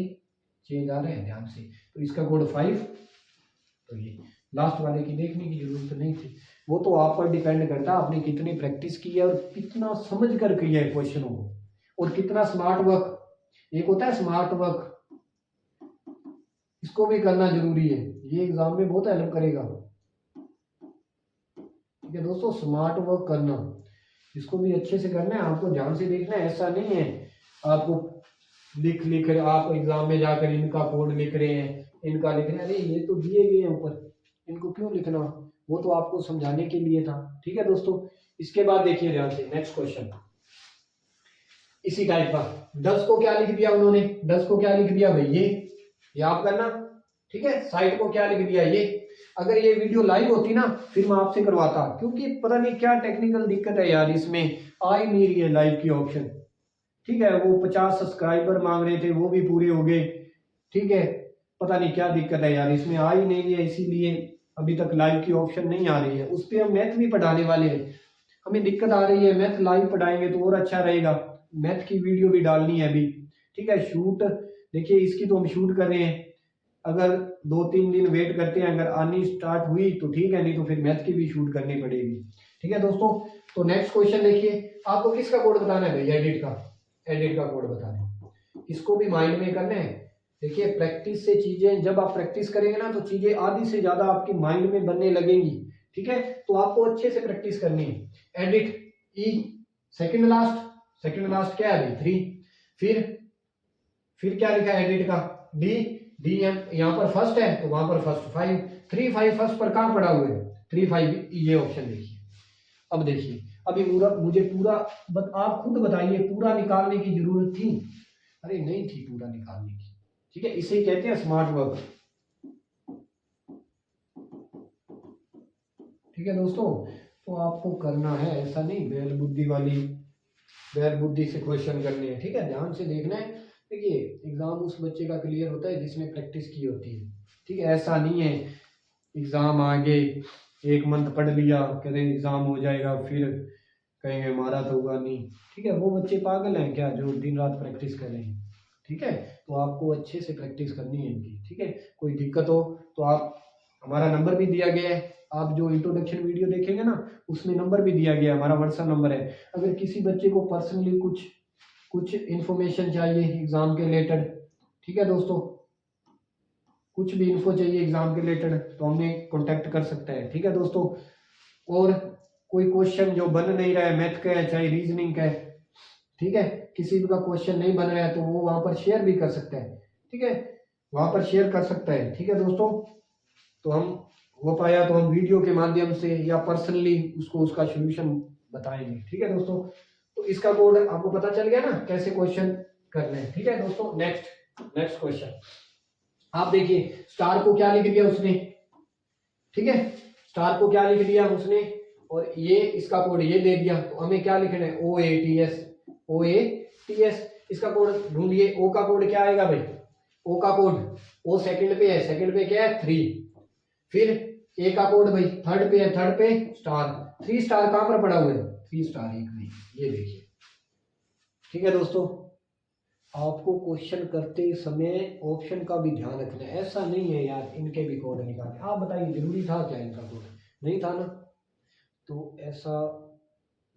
[SPEAKER 1] चेंज आ रहे हैं, ध्यान से। तो इसका कोड 5, तो ये लास्ट वाले की देखने की जरूरत नहीं थी। वो तो आप पर डिपेंड करता है आपने कितनी प्रैक्टिस की है और कितना समझ कर किया है क्वेश्चनों को, और कितना स्मार्ट वर्क। एक होता है स्मार्ट वर्क, इसको भी करना जरूरी है, ये एग्जाम में बहुत हेल्प करेगा। ठीक है दोस्तों, स्मार्ट वर्क करना, इसको भी अच्छे से करना है, आपको ध्यान से देखना है। ऐसा नहीं है आपको लिख रहे, आप एग्जाम में जाकर इनका कोड लिख रहे हैं, इनका लिख रहे हैं, अरे ये तो दिए गए हैं ऊपर, इनको क्यों लिखना, वो तो आपको समझाने के लिए था। ठीक है दोस्तों, इसके बाद देखिए ध्यान से नेक्स्ट क्वेश्चन, इसी टाइप का। 10 को क्या लिख दिया उन्होंने, 10 को क्या लिख दिया भाई, ये आप करना। ठीक है, साइड को क्या लिख दिया, ये। अगर ये वीडियो लाइव होती ना फिर मैं आपसे करवाता, क्योंकि पता नहीं क्या टेक्निकल दिक्कत है यार, इसमें आ ही नहीं रही है लाइव की ऑप्शन। ठीक है, वो 50 सब्सक्राइबर मांग रहे थे, वो भी पूरे हो गए। ठीक है, पता नहीं क्या दिक्कत है यार, इसमें आ ही नहीं रही है, इसीलिए अभी तक लाइव की ऑप्शन नहीं आ रही है। उस पर हम मैथ भी पढ़ाने वाले हैं, हमें दिक्कत आ रही है, मैथ लाइव पढ़ाएंगे तो और अच्छा रहेगा, मैथ की वीडियो भी डालनी है अभी। ठीक है, शूट देखिए इसकी तो हम शूट कर रहे हैं, अगर 2-3 दिन वेट करते हैं, अगर आनी स्टार्ट हुई तो ठीक है, नहीं तो फिर मैथ की भी शूट करनी पड़ेगी। ठीक है दोस्तों, तो नेक्स्ट क्वेश्चन देखिए, आपको किसका कोड बताना है भाई, एडिट का कोड बताना है, इसको भी माइंड में करना है। देखिए प्रैक्टिस से चीजें, जब आप प्रैक्टिस करेंगे ना तो चीजें आधी से ज्यादा आपकी माइंड में बनने लगेंगी। ठीक है, तो आपको अच्छे से प्रैक्टिस करनी है। एडिट ई, सेकंड लास्ट क्या है, 3। फिर क्या लिखा है एडिट का, डी एम, यहाँ पर फर्स्ट है तो वहां पर फर्स्ट 5, 3 5 फर्स्ट पर कहां पड़ा हुआ है, 3 5, ये ऑप्शन देखिए। अब देखिए, अभी मुझे पूरा आप खुद बताइए, पूरा निकालने की जरूरत थी, अरे नहीं थी पूरा निकालने की। ठीक है, इसे कहते हैं स्मार्ट वर्क। ठीक है दोस्तों, तो आपको करना है, ऐसा नहीं बैल बुद्धि से क्वेश्चन करने हैं। ठीक है, ध्यान से देखना है। देखिए एग्जाम उस बच्चे का क्लियर होता है जिसने प्रैक्टिस की होती है। ठीक है, ऐसा नहीं है एग्जाम आगे 1 मंथ पढ़ लिया, कहते एग्जाम हो जाएगा, फिर कहेंगे हमारा तो हुआ नहीं। ठीक है, वो बच्चे पागल हैं क्या जो दिन रात प्रैक्टिस कर रहे हैं। ठीक है, तो आपको अच्छे से प्रैक्टिस करनी है इनकी। ठीक है, कोई दिक्कत हो तो आप, हमारा नंबर भी दिया गया है, आप जो इंट्रोडक्शन वीडियो देखेंगे ना उसमें नंबर भी दिया गया है, हमारा व्हाट्सएप नंबर है। अगर किसी बच्चे को पर्सनली कुछ इंफॉर्मेशन चाहिए एग्जाम के रिलेटेड, ठीक है दोस्तों, कुछ भी इन्फो चाहिए एग्जाम के रिलेटेड तो हमें कांटेक्ट कर सकता है। ठीक है दोस्तों, और कोई क्वेश्चन जो बन नहीं रहा है, मैथ का है चाहे रीजनिंग का है, ठीक है, किसी भी का क्वेश्चन नहीं बन रहा है तो वो वहां पर शेयर भी कर सकता है। ठीक है, वहां पर शेयर कर सकता है। ठीक है दोस्तों, तो हम हो पाया तो हम वीडियो के माध्यम से या पर्सनली उसको उसका सोल्यूशन बताएंगे। ठीक है दोस्तों, तो इसका कोड आपको पता चल गया ना कैसे क्वेश्चन करने हैं। ठीक है दोस्तों, नेक्स्ट नेक्स्ट क्वेश्चन आप देखिए, स्टार को क्या लिख दिया उसने, ठीक है, स्टार को क्या लिख दिया उसने, और ये इसका कोड ये दे दिया, तो हमें क्या लिखना है, OATS, OATS। इसका कोड ढूंढिए, ओ का कोड क्या आएगा भाई, ओ का कोड, ओ सेकंड पे है, सेकंड पे क्या है 3, फिर ए का कोड भाई थर्ड पे है, थर्ड पे स्टार, 3 स्टार कहां पर पड़ा हुआ है, 3 स्टार एक में, ये देखिए। ठीक है दोस्तों, आपको क्वेश्चन करते समय ऑप्शन का भी ध्यान रखना है, ऐसा नहीं है यार इनके भी कोड निकाले, आप बताइए जरूरी था क्या इनका कोड, नहीं था ना, तो ऐसा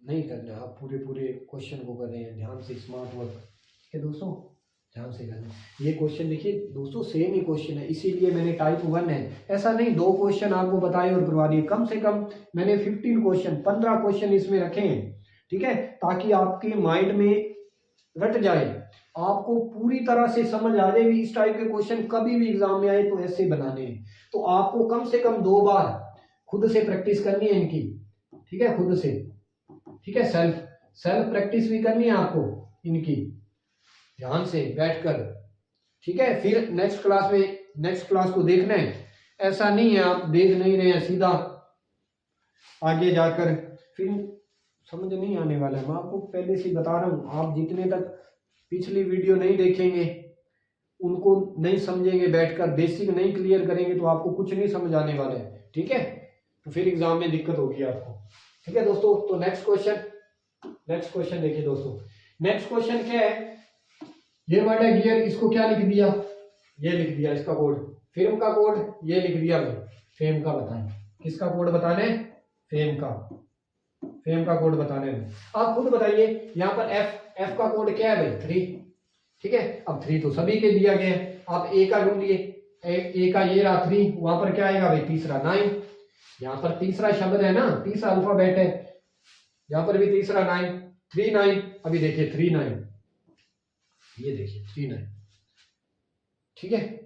[SPEAKER 1] नहीं करना, आप पूरे पूरे क्वेश्चन को कर रहे हैं ध्यान से, स्मार्ट वर्क। ठीक है दोस्तों, ध्यान से करना। ये क्वेश्चन देखिए दोस्तों सेम ही क्वेश्चन है, इसीलिए मैंने टाइप 1 है, ऐसा नहीं 2 क्वेश्चन आपको बताए और करवा दिए, कम से कम मैंने 15 क्वेश्चन 15 क्वेश्चन इसमें रखे हैं, ठीक है, ताकि आपके माइंड में रट जाए, आपको पूरी तरह से समझ आ जाए, इस टाइप के क्वेश्चन कभी भी एग्जाम में आए तो ऐसे बनाने हैं। तो आपको कम से कम 2 बार खुद से प्रैक्टिस करनी है इनकी, ठीक है, खुद से, ठीक है, सेल्फ प्रैक्टिस भी करनी है आपको इनकी, ध्यान से बैठकर, ठीक है। फिर नेक्स्ट क्लास को देखना है, ऐसा नहीं है आप देख नहीं रहे हैं सीधा आगे जाकर फिर समझ नहीं आने वाला है, मैं आपको पहले से बता रहा हूं, आप जितने तक पिछली वीडियो नहीं देखेंगे, उनको नहीं समझेंगे, बैठकर बेसिक नहीं क्लियर करेंगे तो आपको कुछ नहीं समझ आने वाला है, ठीक है, तो फिर एग्जाम में दिक्कत होगी आपको। ठीक है दोस्तों, तो नेक्स्ट क्वेश्चन देखिए दोस्तों, नेक्स्ट क्वेश्चन क्या है, ये वर्ड है गियर, इसको क्या लिख दिया, ये लिख दिया इसका कोड, फेम का कोड ये लिख दिया भाई, फेम का बताएं, किसका कोड बताने, फेम का कोड बताने में, आप खुद बताइए, यहाँ पर एफ का कोड क्या है भाई 3, ठीक है, अब 3 तो सभी के दिया गया है, आप ए का ढूंढिए, ए का ये रहा 3, वहां पर क्या आएगा भाई तीसरा 9, यहाँ पर तीसरा शब्द है ना, तीसरा अल्फाबेट है, यहाँ पर भी तीसरा 9, 3 9, अभी देखिए 3 9, ये देखिए 3 9, ठीक है।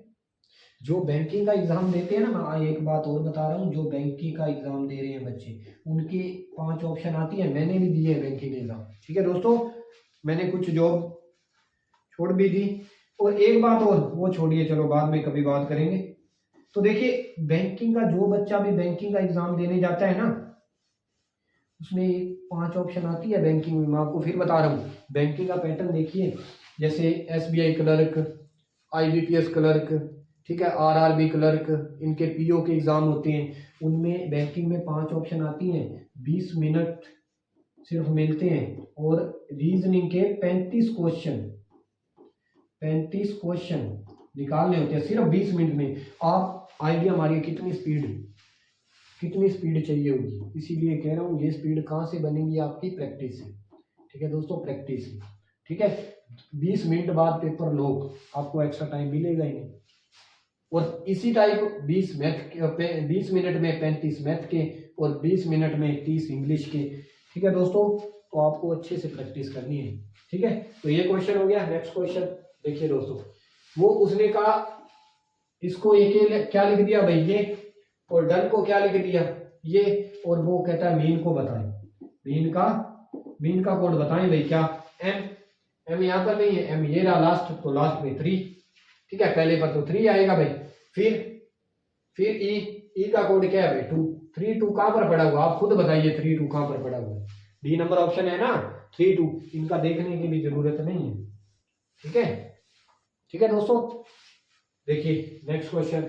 [SPEAKER 1] जो बैंकिंग का एग्जाम देते हैं ना, मैं एक बात और बता रहा हूँ, जो बैंकिंग का एग्जाम दे रहे हैं बच्चे, उनके 5 ऑप्शन आती है, मैंने भी दिए हैं बैंकिंग एग्जाम, ठीक है दोस्तों, मैंने कुछ जॉब छोड़ भी दी, और एक बात और वो छोड़िए, चलो बाद में कभी बात करेंगे। तो देखिए बैंकिंग का जो बच्चा भी बैंकिंग का एग्जाम देने जाता है ना, उसमें 5 ऑप्शन आती है बैंकिंग में, मैं आपको फिर बता रहा हूँ, बैंकिंग का पैटर्न देखिए, जैसे SBI क्लर्क, IBPS क्लर्क, ठीक है, RRB क्लर्क, इनके PO के एग्जाम होते हैं, उनमें बैंकिंग में 5 ऑप्शन आती हैं, 20 मिनट सिर्फ मिलते हैं, और रीजनिंग के 35 क्वेश्चन निकालने होते हैं सिर्फ 20 मिनट में। आप आइडिया मारिए कितनी स्पीड चाहिए होगी, इसीलिए कह रहा हूँ ये स्पीड कहाँ से बनेगी, आपकी प्रैक्टिस से, ठीक है दोस्तों, प्रैक्टिस से, ठीक है। 20 मिनट बाद पेपर लॉक, आपको एक्स्ट्रा टाइम मिलेगा ही नहीं, और इसी टाइप 20 मिनट में 35 मैथ के, और 20 मिनट में 30 इंग्लिश के, ठीक है दोस्तों, तो आपको अच्छे से प्रैक्टिस करनी है, ठीक है। तो ये क्वेश्चन हो गया। नेक्स्ट क्वेश्चन देखिए दोस्तों, वो उसने कहा, इसको एक क्या लिख दिया भाई ये, और डन को क्या लिख दिया ये, और वो कहता है मीन को बताएं, मीन का कोड बताएं भाई, क्या एम यहाँ पर नहीं है, एम ये रहा लास्ट, तो लास्ट में 3, ठीक है, पहले पर तो 3 आएगा भाई, फिर ई का कोड क्या है भाई 2, 3 2 कहां पर पड़ा हुआ, आप खुद बताइए 3 2 कहां पर पड़ा हुआ है, डी नंबर ऑप्शन है ना 3 2, इनका देखने की भी जरूरत नहीं है, ठीक है दोस्तों। देखिए नेक्स्ट क्वेश्चन,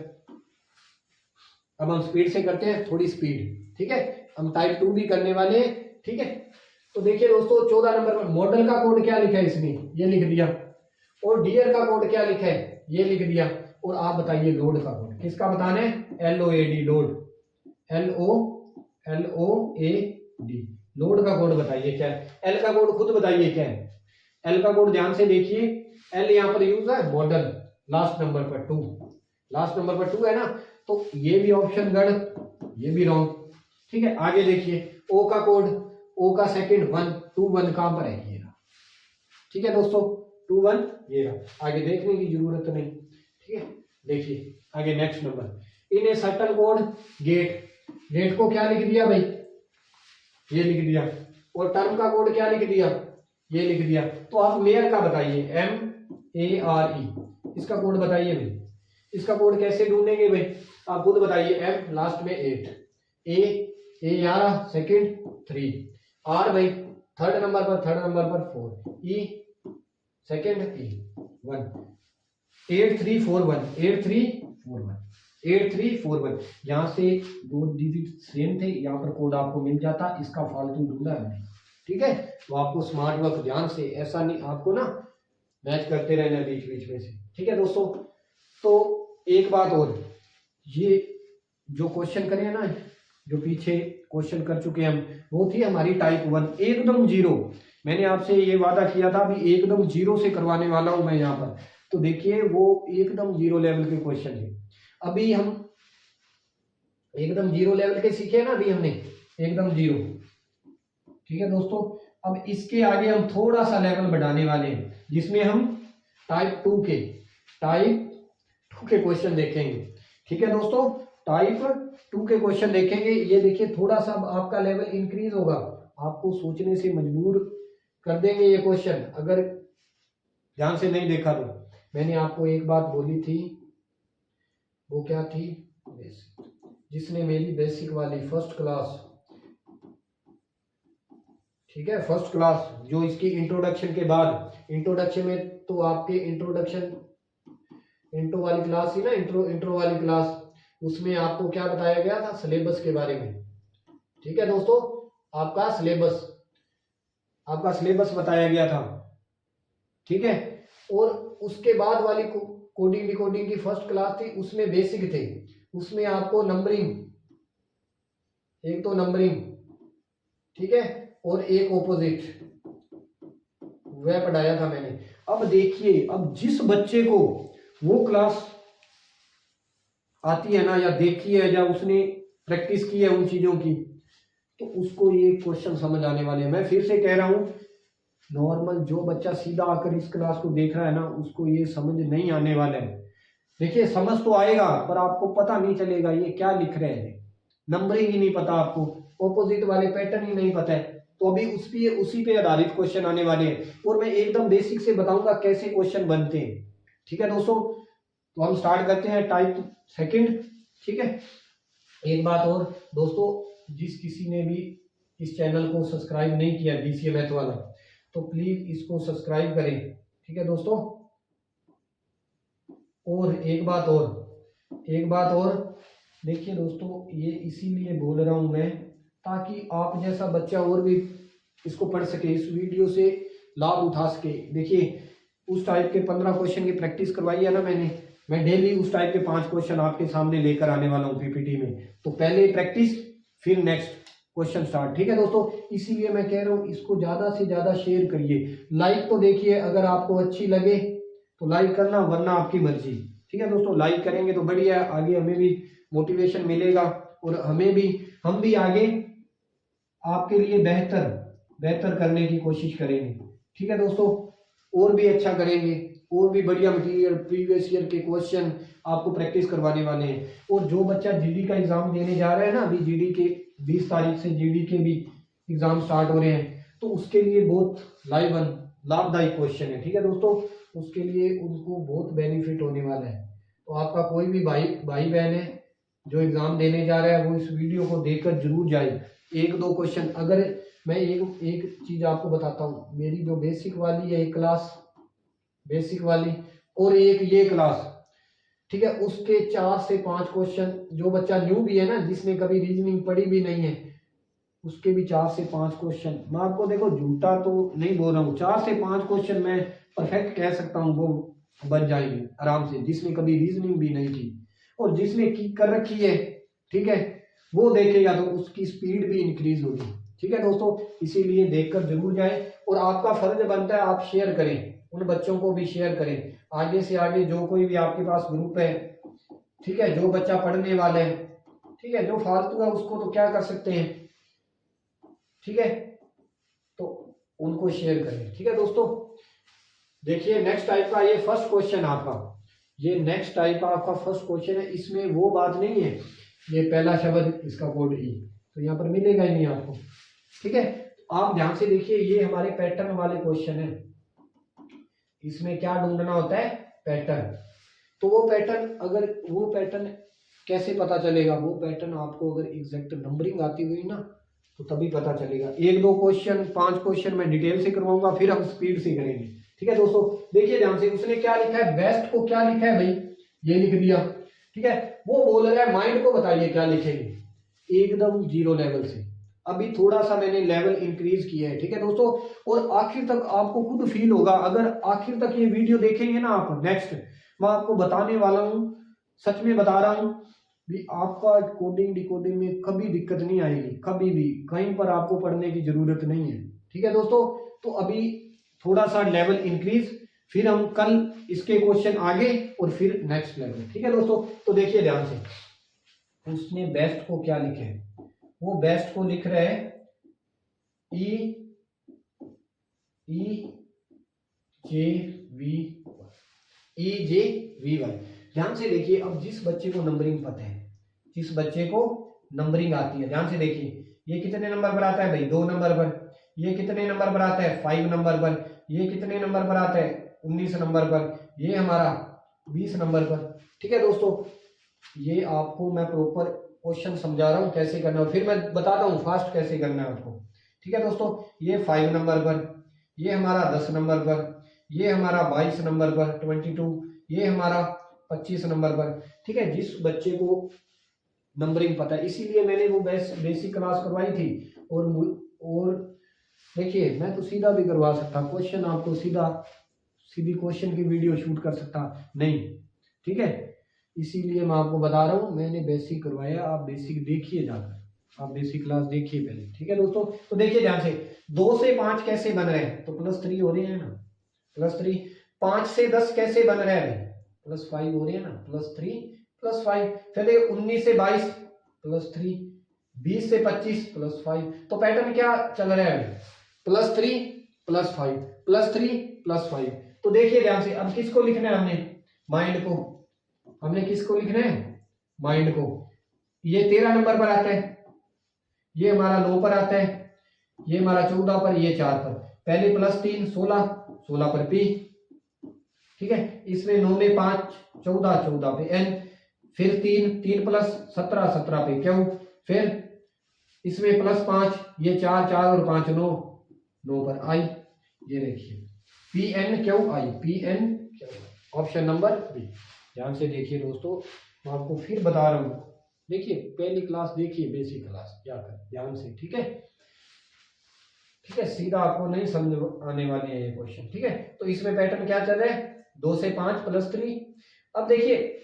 [SPEAKER 1] अब हम स्पीड से करते हैं, थोड़ी स्पीड, ठीक है, हम टाइप 2 भी करने वाले हैं, ठीक है। तो देखिए दोस्तों 14 नंबर पर मॉडल का कोड क्या लिखा है इसने, ये लिख दिया, और डियर का कोड क्या लिखा है, ये लिख दिया, और आप बताइए लोड का कोड, किसका बताना है, LOAD, लोड, LOAD, लोड का कोड बताइए क्या है, एल का कोड खुद बताइए क्या है, एल का कोड ध्यान से देखिए, एल यहाँ पर यूज है मॉडल, लास्ट नंबर पर 2 है ना, तो ये भी ऑप्शन गढ़, ये भी रॉन्ग, ठीक है। आगे देखिए ओ का कोड, ओ का सेकंड 1 2 1 कहां पर है, ये रहा, ठीक है दोस्तों, 2 1 ये रहा, आगे देखने की जरूरत नहीं, ठीक है। देखिए आगे next number, in a certain code gate को क्या लिख दिया भाई, ये लिख दिया, और टर्म का कोड क्या लिख दिया, ये लिख दिया, तो आप मेयर का बताइए, MARE, इसका कोड बताइए भाई, इसका कोड कैसे ढूंढेंगे भाई, आप खुद बताइए। एम लास्ट में 8, ए 11, सेकंड 3, आर भाई थर्ड नंबर पर 4, ई सेकंड ई 1, 8341, 8341, 8341। यहाँ से 2 डिजिट सेम थे, यहाँ पर कोड आपको मिल जाता, इसका फालतू ढूंढा है, ठीक है। तो आपको स्मार्ट वर्क ध्यान से, ऐसा नहीं आपको ना मैच करते रहना बीच बीच में से, ठीक है दोस्तों। तो एक बात और, ये जो क्वेश्चन करे ना, जो पीछे क्वेश्चन कर चुके हैं हम, वो थी हमारी टाइप 1 एकदम जीरो। मैंने आपसे ये वादा किया था अभी एकदम जीरो से करवाने वाला हूं मैं यहाँ पर। तो देखिए वो एकदम जीरो लेवल के क्वेश्चन है। अभी हम एकदम जीरो लेवल के सीखे ना, अभी हमने एकदम जीरो, ठीक है दोस्तों। अब इसके आगे हम थोड़ा सा लेवल बढ़ाने वाले हैं, जिसमें हम टाइप 2 के क्वेश्चन देखेंगे, ठीक है दोस्तों। टाइप 2 के क्वेश्चन देखेंगे। ये देखिए थोड़ा सा आपका लेवल इंक्रीज होगा, आपको सोचने से मजबूर कर देंगे ये क्वेश्चन, अगर ध्यान से नहीं देखा तो। मैंने आपको एक बात बोली थी, वो क्या थी, जिसने मेरी बेसिक वाली फर्स्ट क्लास, ठीक है, फर्स्ट क्लास जो इसकी इंट्रोडक्शन के बाद, इंट्रोडक्शन में तो आपके इंट्रो वाली क्लास थी ना, इंट्रो वाली क्लास, उसमें आपको क्या बताया गया था, सिलेबस के बारे में, ठीक है दोस्तों। आपका सिलेबस बताया गया था, ठीक है। और उसके बाद वाली कोडिंग डिकोडिंग की फर्स्ट क्लास थी, उसमें बेसिक थे, उसमें आपको नंबरिंग, एक तो नंबरिंग, ठीक है, और एक ऑपोजिट, वह पढ़ाया था मैंने। अब देखिए, अब जिस बच्चे को वो क्लास आती है ना, या देखी है, या उसने प्रैक्टिस की है उन चीजों की, तो उसको ये क्वेश्चन समझ आने वाले हैं। मैं फिर से कह रहा हूं, नॉर्मल जो बच्चा सीधा आकर इस क्लास को देख रहा है ना, उसको ये समझ नहीं आने वाला है। देखिए समझ तो आएगा, पर आपको पता नहीं चलेगा ये क्या लिख रहे हैं, नंबरिंग ही नहीं पता आपको, ऑपोजिट वाले पैटर्न ही नहीं पता है। तो अभी उसी पे आधारित क्वेश्चन आने वाले हैं, और मैं एकदम बेसिक से बताऊंगा कैसे क्वेश्चन बनते हैं, ठीक है दोस्तों। तो हम स्टार्ट करते हैं टाइप 2, ठीक है। एक बात और दोस्तों, जिस किसी ने भी इस चैनल को सब्सक्राइब नहीं किया बीसीए मैथ वाला, तो प्लीज इसको सब्सक्राइब करें, ठीक है दोस्तों। और एक बात और देखिए दोस्तों, ये इसीलिए बोल रहा हूं मैं, ताकि आप जैसा बच्चा और भी इसको पढ़ सके, इस वीडियो से लाभ उठा सके। देखिए उस टाइप के 15 क्वेश्चन की प्रैक्टिस करवाई है ना मैंने, मैं डेली उस टाइप के 5 क्वेश्चन आपके सामने लेकर आने वाला हूँ पीपीटी में। तो पहले प्रैक्टिस, फिर नेक्स्ट क्वेश्चन स्टार्ट, ठीक है दोस्तों। इसीलिए मैं कह रहा हूँ इसको ज्यादा से ज्यादा शेयर करिए। लाइक तो देखिए, अगर आपको अच्छी लगे तो लाइक करना, वरना आपकी मर्जी, ठीक है दोस्तों। लाइक करेंगे तो बढ़िया, आगे हमें भी मोटिवेशन मिलेगा, और हम भी आगे आपके लिए बेहतर करने की कोशिश करेंगे, ठीक है दोस्तों। और भी अच्छा करेंगे, और भी बढ़िया मटेरियल, प्रीवियस ईयर के क्वेश्चन आपको प्रैक्टिस करवाने वाले हैं। और जो बच्चा जीडी का एग्जाम देने जा रहा है ना, अभी जीडी के 20 तारीख से जीडी के भी एग्जाम स्टार्ट हो रहे हैं, तो उसके लिए बहुत लाभदायक क्वेश्चन है, ठीक है दोस्तों। उसके लिए उनको बहुत बेनिफिट होने वाला है। तो आपका कोई भी भाई बहन है जो एग्जाम देने जा रहा है, वो इस वीडियो को देखकर जरूर जाए। 1-2 क्वेश्चन, अगर मैं एक चीज आपको बताता हूँ, मेरी जो बेसिक वाली है, एक क्लास बेसिक वाली, और एक ये क्लास, ठीक है, उसके 4 से 5 क्वेश्चन, जो बच्चा न्यू भी है ना, जिसने कभी रीजनिंग पढ़ी भी नहीं है, उसके भी 4 से 5 क्वेश्चन, मैं आपको देखो झूठा तो नहीं बोल रहा हूँ, 4 से 5 क्वेश्चन मैं परफेक्ट कह सकता हूँ वो बन जाएंगे आराम से, जिसने कभी रीजनिंग भी नहीं की। और जिसने की कर रखी है, ठीक है, वो देखेगा तो उसकी स्पीड भी इंक्रीज होगी, ठीक है दोस्तों। इसीलिए देखकर जरूर जाए, और आपका फर्ज बनता है आप शेयर करें, उन बच्चों को भी शेयर करें, आगे से आगे जो कोई भी आपके पास ग्रुप है, ठीक है, जो बच्चा पढ़ने वाले हैं, ठीक है, जो फालतू है उसको तो क्या कर सकते हैं, ठीक है, तो उनको शेयर करें, ठीक है दोस्तों। देखिए नेक्स्ट टाइप का ये फर्स्ट क्वेश्चन आपका, ये नेक्स्ट टाइप का आपका फर्स्ट क्वेश्चन है। इसमें वो बात नहीं है, ये पहला शब्द इसका कोड ई तो यहाँ पर मिलेगा ही नहीं आपको, ठीक है। आप ध्यान से देखिए, ये हमारे पैटर्न वाले क्वेश्चन है। इसमें क्या ढूंढना होता है, पैटर्न। तो वो पैटर्न कैसे पता चलेगा? वो पैटर्न आपको अगर एग्जैक्ट नंबरिंग आती हुई ना तो तभी पता चलेगा। 1-2 क्वेश्चन 5 क्वेश्चन मैं डिटेल से करवाऊंगा, फिर हम स्पीड से करेंगे। ठीक है दोस्तों, देखिए ध्यान से, उसने क्या लिखा है, बेस्ट को क्या लिखा है भाई, ये लिख दिया। ठीक है, वो बोल रहा है माइंड को बताइए क्या लिखेंगे, एकदम 0 लेवल से। अभी थोड़ा सा मैंने लेवल इंक्रीज किया है। ठीक है दोस्तों, और आखिर तक आपको खुद फील होगा, अगर आखिर तक ये वीडियो देखेंगे ना आप, नेक्स्ट मैं आपको बताने वाला हूं, सच में बता रहा हूं भी, आपका कोडिंग डिकोडिंग में कभी दिक्कत नहीं आएगी, कभी भी कहीं पर आपको पढ़ने की जरूरत नहीं है। ठीक है दोस्तों, तो अभी थोड़ा सा लेवल इंक्रीज, फिर हम कल इसके क्वेश्चन आगे और फिर नेक्स्ट लेवल। ठीक है दोस्तों, तो देखिए ध्यान से, उसने बेस्ट को क्या लिखे है, वो बेस्ट को लिख रहे हैं E J V Y। ध्यान से देखिए, अब जिस बच्चे को नंबरिंग पता है, जिस बच्चे को नंबरिंग आती है, ध्यान से देखिए, ये कितने नंबर पर आता है भाई, 2 नंबर पर। ये कितने नंबर पर आता है, 5 नंबर पर। ये कितने नंबर पर आता है, 19 नंबर पर। ये हमारा 20 नंबर पर। ठीक है दोस्तों, ये आपको मैं प्रॉपर क्वेश्चन समझा रहा हूँ कैसे करना है, फिर मैं बताता हूँ फास्ट कैसे करना है आपको। ठीक है दोस्तों, ये 5 नंबर पर, ये हमारा 10 नंबर पर, ये हमारा 22 नंबर पर 22, ये हमारा 25 नंबर पर। ठीक है, जिस बच्चे को नंबरिंग पता है, इसीलिए मैंने वो बेसिक क्लास करवाई थी। और देखिए, मैं तो सीधा भी करवा सकता क्वेश्चन, आपको सीधी क्वेश्चन की वीडियो शूट कर सकता नहीं। ठीक है, इसीलिए मैं आपको बता रहा हूँ, मैंने बेसिक करवाया, आप बेसिक देखिए जाकर, आप बेसिक क्लास देखिए पहले। ठीक है दोस्तों, तो देखिए ध्यान से, 2 से 5 कैसे बन रहे हैं, तो +3 हो रहे हैं ना, +3। 5 से 10 कैसे बन रहे हैं, +5 हो रहे हैं ना, +3 +5। फिर देखिए 19 से 22 +3, 20 से 25 +5। तो पैटर्न क्या चल रहा है, +3 +5 +3 +5। तो देखिए ध्यान से, अब किसको लिखना है हमने, माइंड को। हमने किसको लिखना है, माइंड को। ये 13 नंबर पर आता है, ये हमारा 9 पर आता है, ये हमारा 14 पर, ये 4 पर। पहले +3 16, 16 पर P। ठीक है, इसमें 9 में 5 14, 14 पे N। फिर 3 प्लस 17, 17 पे Q। फिर इसमें +5, ये 4 4 और 5 9, 9 पर I। ये देखिए PNQI, ऑप्शन नंबर बी। ध्यान से देखिए दोस्तों, मैं आपको फिर बता रहा हूँ, देखिए पहली क्लास देखिए, बेसिक क्लास जाकर ध्यान से। ठीक है, ठीक है, सीधा आपको नहीं समझ आने वाली है ये क्वेश्चन। ठीक है, तो इसमें पैटर्न क्या चल रहा है, 2 से 5 +3। अब देखिए,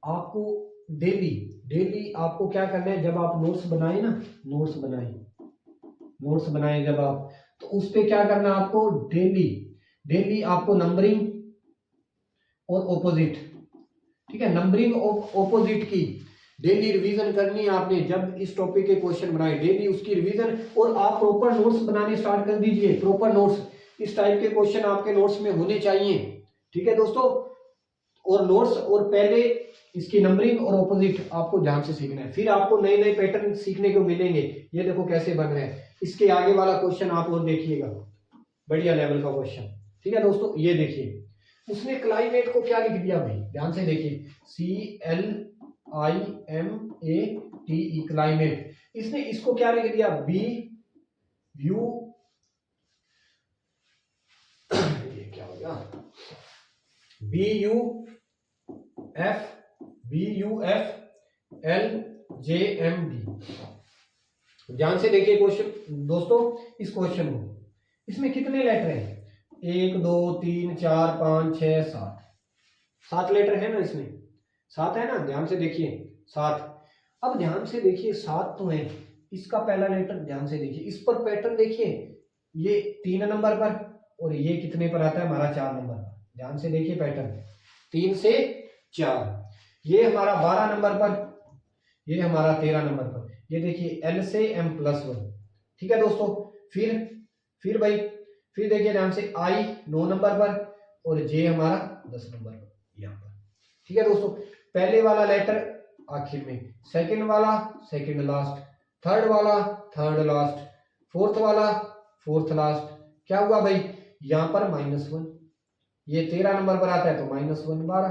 [SPEAKER 1] आपको डेली आपको क्या करना है, जब आप नोट्स बनाए ना, नोट्स बनाए जब आप, तो उस पे क्या करना है आपको, डेली आपको नंबरिंग और ऑपोजिट, ठीक है, नंबरिंग ऑफ ऑपोजिट की डेली रिवीजन करनी है आपने। जब इस टॉपिक के क्वेश्चन बनाए, डेली उसकी रिवीजन, और आप प्रॉपर नोट्स बनाने स्टार्ट कर दीजिए। प्रॉपर नोट्स, इस टाइप के क्वेश्चन आपके नोट्स में होने चाहिए। ठीक है दोस्तों, और नोट्स, और पहले इसकी नंबरिंग और ऑपोजिट आपको ध्यान से सीखना है, फिर आपको नए नए पैटर्न सीखने को मिलेंगे। ये देखो कैसे बन रहे हैं। इसके आगे वाला क्वेश्चन आप और देखिएगा, बढ़िया लेवल का क्वेश्चन। ठीक है दोस्तों, ये देखिए, उसने क्लाइमेट को क्या लिख दिया भाई, ध्यान से देखिए, CLIMATE, क्लाइमेट। इसने इसको क्या लिख दिया, ये क्या हो गया, BUFLJMD। ध्यान से देखिए क्वेश्चन दोस्तों, इस क्वेश्चन को, इसमें कितने लेटर हैं, 1 2 3 4 5 6 7, 7 लेटर है ना इसमें, 7 है ना, ध्यान से देखिए 7। अब ध्यान से देखिए, 7 तो है, इसका पहला लेटर ध्यान से देखिए, इस पर पैटर्न देखिए, ये 3 नंबर पर, और ये कितने पर आता है हमारा, 4 नंबर पर। ध्यान से देखिए पैटर्न, 3 से 4। ये हमारा 12 नंबर पर, ये हमारा 13 नंबर पर। ये देखिए L से M+1। ठीक है दोस्तों, फिर भाई, फिर देखिए ध्यान से, I 9 नंबर पर, और J हमारा 10 नंबर पर यहाँ पर। ठीक है दोस्तों, पहले वाला लेटर आखिर में, सेकंड वाला सेकंड लास्ट, थर्ड वाला थर्ड लास्ट, फोर्थ वाला फोर्थ लास्ट। क्या हुआ भाई, यहाँ पर -1, ये 13 नंबर पर आता है तो -1 12।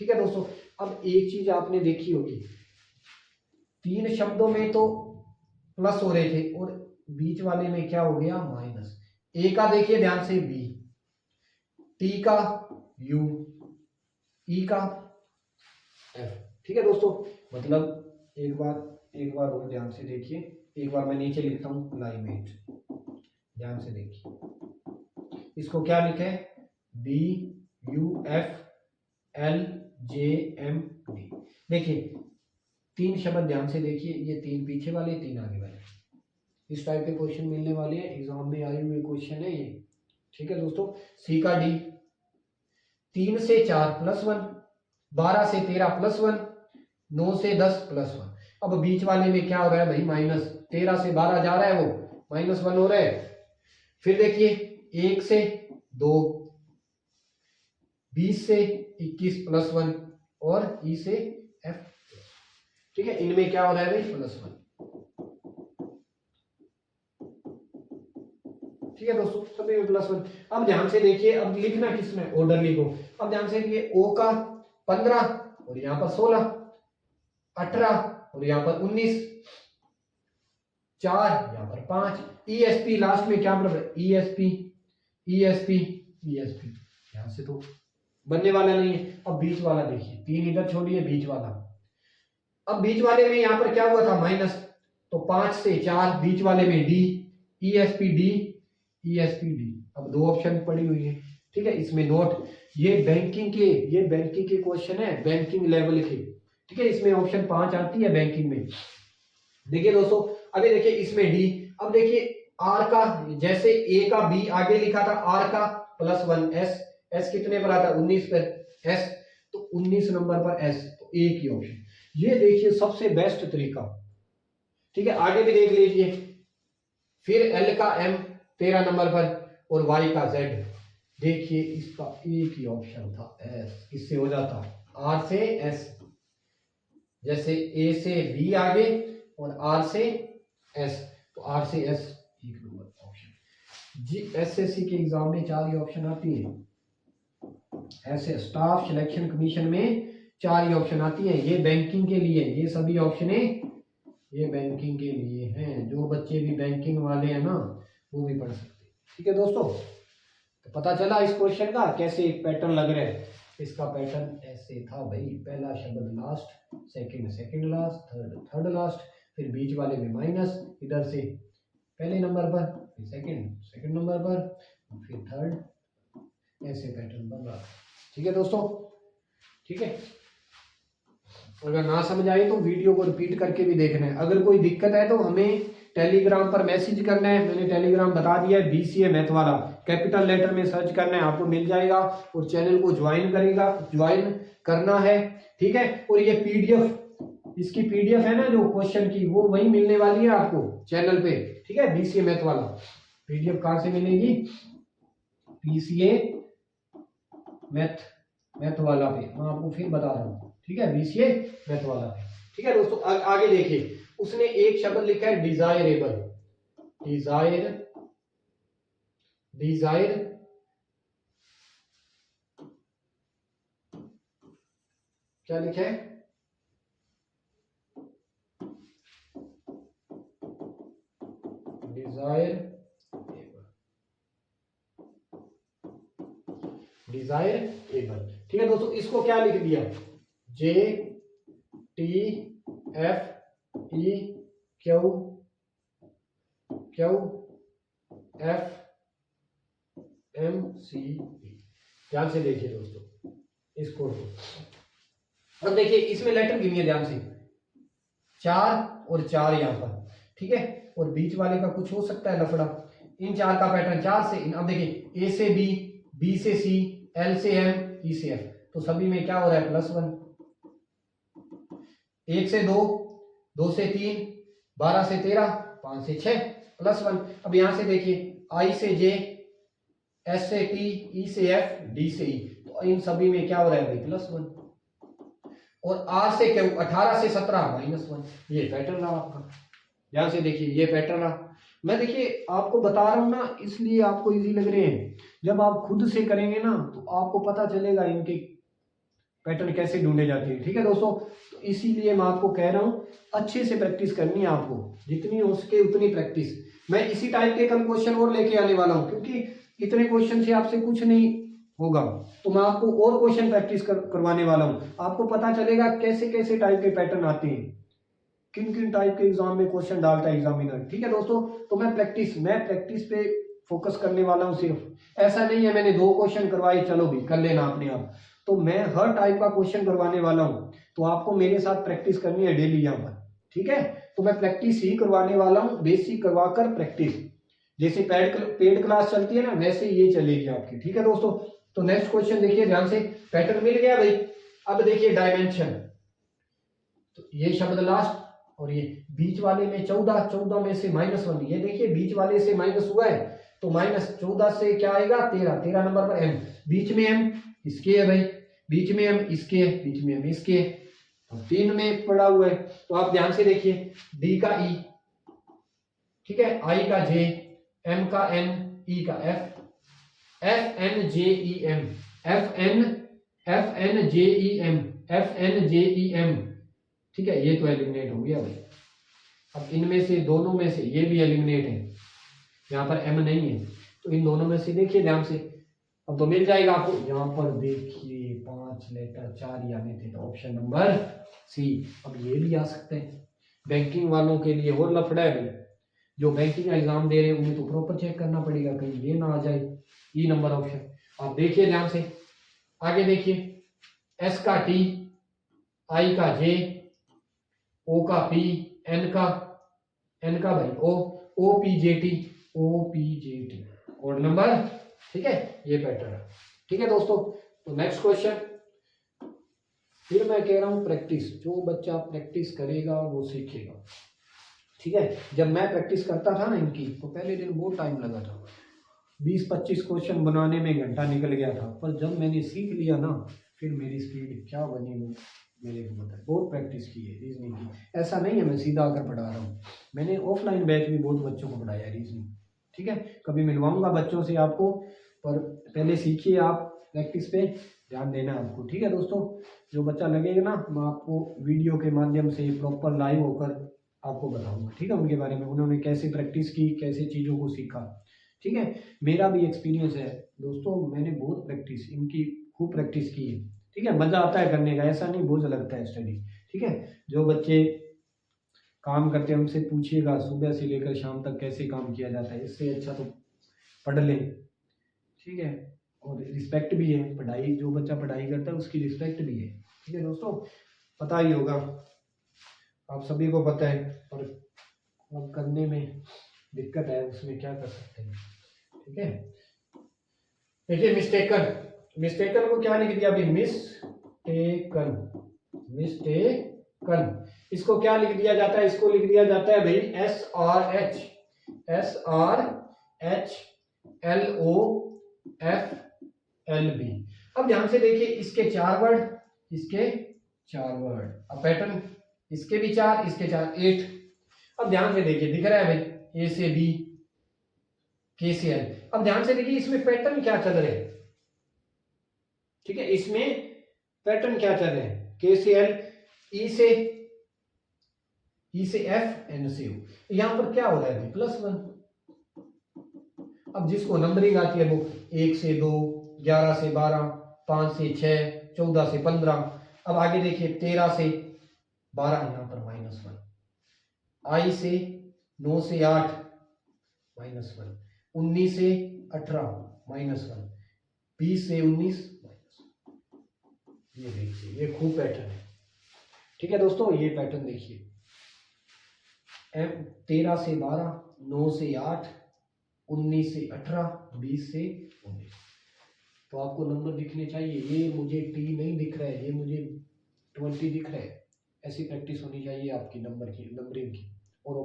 [SPEAKER 1] ठीक है दोस्तों, अब एक चीज आपने देखी होगी, 3 शब्दों में तो प्लस हो रहे थे और बीच वाले में क्या हो गया माइनस। ए का देखिए ध्यान से बी, टी का यू, ई का एफ। ठीक है दोस्तों, मतलब एक बार और ध्यान से देखिए, एक बार मैं नीचे लिखता हूं क्लाइमेट, ध्यान से देखिए, इसको क्या लिखे, B U F L J M D. देखिए 3 शब्द ध्यान से देखिए, ये 3 पीछे वाले 3 आगे वाले, इस टाइप के क्वेश्चन मिलने वाले हैं, एग्जाम में आए हुए क्वेश्चन है ये। ठीक है दोस्तों, सी का डी, 3 से 4 +1, 12 से 13 +1, 9 से 10 +1। अब बीच वाले में क्या हो रहा है भाई माइनस, 13 से 12 जा रहा है वो -1 हो रहा है। फिर देखिए 1 से 2, 20 से 21 +1 और ई से एफ। ठीक है, इनमें क्या हो रहा है भाई +1। ठीक है दोस्तों, सभी में +1। अब ध्यान से देखिए, अब लिखना किसमें, ऑर्डर लिखो। अब ध्यान से देखिए, ओ का 15 और यहां पर 16, 18 और यहां पर 19, 4 यहां पर 5, ईएसपी लास्ट में क्या बराबर, ईएसपी ईएसपी ईएसपी, यहां से तो बनने वाला नहीं है। अब बीच वाला देखिए, 3 इधर छोड़िए, बीच वाला, अब बीच वाले में यहां पर क्या हुआ था माइनस, तो 5 से 4 बीच वाले में D, ESP D ESP D. अब 2 ऑप्शन पड़ी हुई है। ठीक है, इसमें नोट, ये बैंकिंग के क्वेश्चन है, बैंकिंग लेवल के। ठीक है, इसमें ऑप्शन 5 आती है बैंकिंग में। देखिए दोस्तों, अभी देखिए इसमें डी, अब देखिए आर का, जैसे ए का बी आगे लिखा था, आर का +1, एस कितने पर आता है 19 पर, एस तो 19 नंबर पर एस, तो ए की ऑप्शन। ये देखिए सबसे बेस्ट तरीका। ठीक है, आगे भी देख लीजिए, फिर एल का एम 13 नंबर पर और वाई का जेड। देखिए इसका एक ही ऑप्शन था एस, इससे हो जाता आर से एस, जैसे ए से बी आगे और आर से एस, तो आर से एस 1 नंबर ऑप्शन। जी एसएससी के एग्जाम में 4 ही ऑप्शन आती है, ऐसे स्टाफ सिलेक्शन कमीशन में 4 ही ऑप्शन आती है। ये बैंकिंग के लिए, ये सभी ऑप्शन ये बैंकिंग के लिए हैं, जो बच्चे भी बैंकिंग वाले हैं ना वो भी पढ़ सकते हैं। ठीक है दोस्तों, तो पता चला इस क्वेश्चन का कैसे एक पैटर्न लग रहा है। इसका पैटर्न ऐसे था भाई, पहला शब्द last, second last, third last, फिर बीच वाले में माइनस, इधर से पहले नंबर पर, फिर सेकंड नंबर पर, फिर थर्ड, ऐसे पैटर्न बन रहा। ठीक है दोस्तों, ठीक है, अगर ना समझ आए तो वीडियो को रिपीट करके भी देखना है। अगर कोई दिक्कत है तो हमें टेलीग्राम पर मैसेज करना है, मैंने टेलीग्राम बता दिया है, BCA मैथ वाला, कैपिटल लेटर में सर्च करना है, आपको मिल जाएगा, और चैनल को ज्वाइन करना है। ठीक है, और ये PDF, इसकी PDF है ना जो क्वेश्चन की, वो वही मिलने वाली है आपको चैनल पे। ठीक है, BCA मैथ वाला PDF कहां से मिलेगी, BCA मैथ वाला पे, मैं आपको फिर बता रहा हूँ। ठीक है, BCA मैथ वाला पे। ठीक है दोस्तों, आगे देखिए, उसने एक शब्द लिखा है डिजायरेबल, डिजायर क्या लिखा है, डिजायरेबल। ठीक है दोस्तों, इसको क्या लिख दिया, JTFEQFMCE। ध्यान से देखिए दोस्तों इसको, अब देखिए इसमें लेटर गिनिए ध्यान से, 4 और 4 यहां पर। ठीक है, और बीच वाले का कुछ हो सकता है लफड़ा, इन 4 का पैटर्न 4 से इन, अब देखिए A से B से C, L से M, E से F, तो सभी में क्या हो रहा है +1, 1 से 2, 2 से 3, 12 से 13, 5 से 6 +1। अब यहां से देखिए I से J, S से T, E से F, D से E, तो इन सभी में क्या हो रहा है भाई +1, और R से Q 18 से 17 -1। ये पैटर्न रहा आपका, ध्यान से देखिए, ये पैटर्न रहा। मैं देखिए आपको बता रहा हूं ना, इसलिए आपको इजी लग रहे हैं। जब आप खुद से करेंगे ना तो आपको पता चलेगा इनके पैटर्न कैसे ढूंढे जाते हैं। ठीक है दोस्तों, तो इसीलिए मैं आपको कह रहा हूँ अच्छे से प्रैक्टिस करनी है आपको, जितनी हो सके उतनी प्रैक्टिस। मैं इसी टाइप के कल क्वेश्चन और लेके आने वाला हूँ, क्योंकि इतने क्वेश्चन से आपसे कुछ नहीं होगा, तो मैं आपको और क्वेश्चन प्रैक्टिस करवाने वाला हूँ। आपको पता चलेगा कैसे कैसे टाइप के पैटर्न आते हैं, किन किन टाइप के एग्जाम में क्वेश्चन डालता है एग्जामिनर। ठीक है दोस्तों, तो मैं प्रैक्टिस पे फोकस करने वाला हूँ सिर्फ। ऐसा नहीं है मैंने 2 क्वेश्चन करवाए चलो भी कर लेना अपने आप, तो मैं हर टाइप का क्वेश्चन करवाने वाला हूँ। तो आपको मेरे साथ प्रैक्टिस करनी है डेली यहाँ पर। ठीक है, तो मैं प्रैक्टिस ही करवाने वाला हूँ, बेसिक करवाकर प्रैक्टिस, जैसे पेड क्लास चलती है ना वैसे ये चलेगी आपकी। ठीक है दोस्तों, तो नेक्स्ट क्वेश्चन देखिए ध्यान से। पैटर्न मिल गया भाई। अब देखिए डायमेंशन, तो ये शब्द लास्ट और ये बीच वाले में 14, 14 में से -1, ये देखिए बीच वाले से माइनस हुआ है, तो -14 से क्या आएगा 13, 13 नंबर पर m, बीच में m इसके है भाई, बीच में m इसके है, बीच में m इसके है, तो 3 में पड़ा हुआ है। तो आप ध्यान से देखिए, d का e, ठीक है, i का j, m का n, e का f, f n j e m, f n j e m, f n j e m। ठीक है, ये तो एलिमिनेट हो गया भाई। अब इनमें से दोनों में से ये भी एलिमिनेट है, यहाँ पर m नहीं है, तो इन दोनों में से देखिए ध्यान से, अब तो मिल जाएगा आपको। यहाँ पर देखिए 5 लेटर 4 आने थे, तो ऑप्शन नंबर सी। अब ये भी आ सकते हैं, बैंकिंग वालों के लिए और लफड़ा है भाई, जो बैंकिंग एग्जाम दे रहे हैं उन्हें तो प्रॉपर चेक करना पड़ेगा, कहीं ये ना आ जाए। ई नंबर ऑप्शन, आप देखिए ध्यान से। आगे देखिए, एस का टी, आई का जे, ओ का पी, एन का भाई O, O P J T, O P J T, code number. ठीक है, ये पैटर्न है। ठीक है दोस्तों, तो नेक्स्ट क्वेश्चन। फिर मैं कह रहा हूं प्रैक्टिस, जो बच्चा प्रैक्टिस करेगा वो सीखेगा। ठीक है, जब मैं प्रैक्टिस करता था ना इनकी, तो पहले दिन बहुत टाइम लगा था, 20-25 क्वेश्चन बनाने में घंटा निकल गया था, पर जब मैंने सीख लिया ना, फिर मेरी स्पीड क्या बनी वो मेरे को पता है। बहुत प्रैक्टिस की है रीजनिंग की, ऐसा नहीं है मैं सीधा आकर पढ़ा रहा हूँ, मैंने ऑफलाइन बैच भी बहुत बच्चों को पढ़ाया है रीजनिंग। ठीक है, कभी मिलवाऊंगा बच्चों से आपको, पर पहले सीखिए आप, प्रैक्टिस पे ध्यान देना है आपको। ठीक है दोस्तों, जो बच्चा लगेगा ना, मैं आपको वीडियो के माध्यम से प्रॉपर लाइव होकर आपको बताऊंगा। ठीक है, उनके बारे में, उन्होंने कैसे प्रैक्टिस की, कैसे चीज़ों को सीखा। ठीक है, मेरा भी एक्सपीरियंस है दोस्तों, मैंने बहुत प्रैक्टिस इनकी खूब प्रैक्टिस की है। ठीक है, मजा आता है करने का, ऐसा नहीं बोझ लगता है स्टडी। ठीक है, जो बच्चे काम करते हैं उनसे पूछिएगा सुबह से लेकर शाम तक कैसे काम किया जाता है, इससे अच्छा तो पढ़ लें। ठीक है, और रिस्पेक्ट भी है, पढ़ाई, जो बच्चा पढ़ाई करता है उसकी रिस्पेक्ट भी है। ठीक है दोस्तों, पता ही होगा, आप सभी को पता है, और अब करने में दिक्कत है, उसमें क्या कर सकते हैं। ठीक है, देखिए मिस्टेकन को क्या लिख दिया अभी, मिस्टेकन, इसको क्या लिख दिया जाता है, इसको लिख दिया जाता है भाई SRHLOFLB। अब ध्यान से देखिए, इसके 4 वर्ड, अब पैटर्न इसके भी 4, इसके 4, 8। अब ध्यान से देखिए, दिख रहा है भाई, ए से बी, के से एल। अब ध्यान से देखिए, इसमें पैटर्न क्या चल रहे हैं। ठीक है, इसमें पैटर्न क्या चल रहे हैं, के से एल, ई से एफ, एन से यू। यहां पर क्या हो रहा है, +1। अब जिसको नंबरिंग आती है वो 1 से 2, 11 से 12, 5 से 6, 14 से 15। अब आगे देखिए, 13 से 12, यहां पर -1, आई से 9 से 8, -1, 19 से 18, -1, 20 से 19, ये देखिए, ये खूब पैटर्न है। ठीक है दोस्तों, ये पैटर्न देखिए, 13 से 12, 9 से 8, 19 से 18, 20 से 19। तो आपको नंबर दिखने चाहिए, ये मुझे टी नहीं दिख रहा है, ये मुझे 20 दिख रहा है। ऐसी प्रैक्टिस होनी चाहिए आपकी नंबरिंग की, और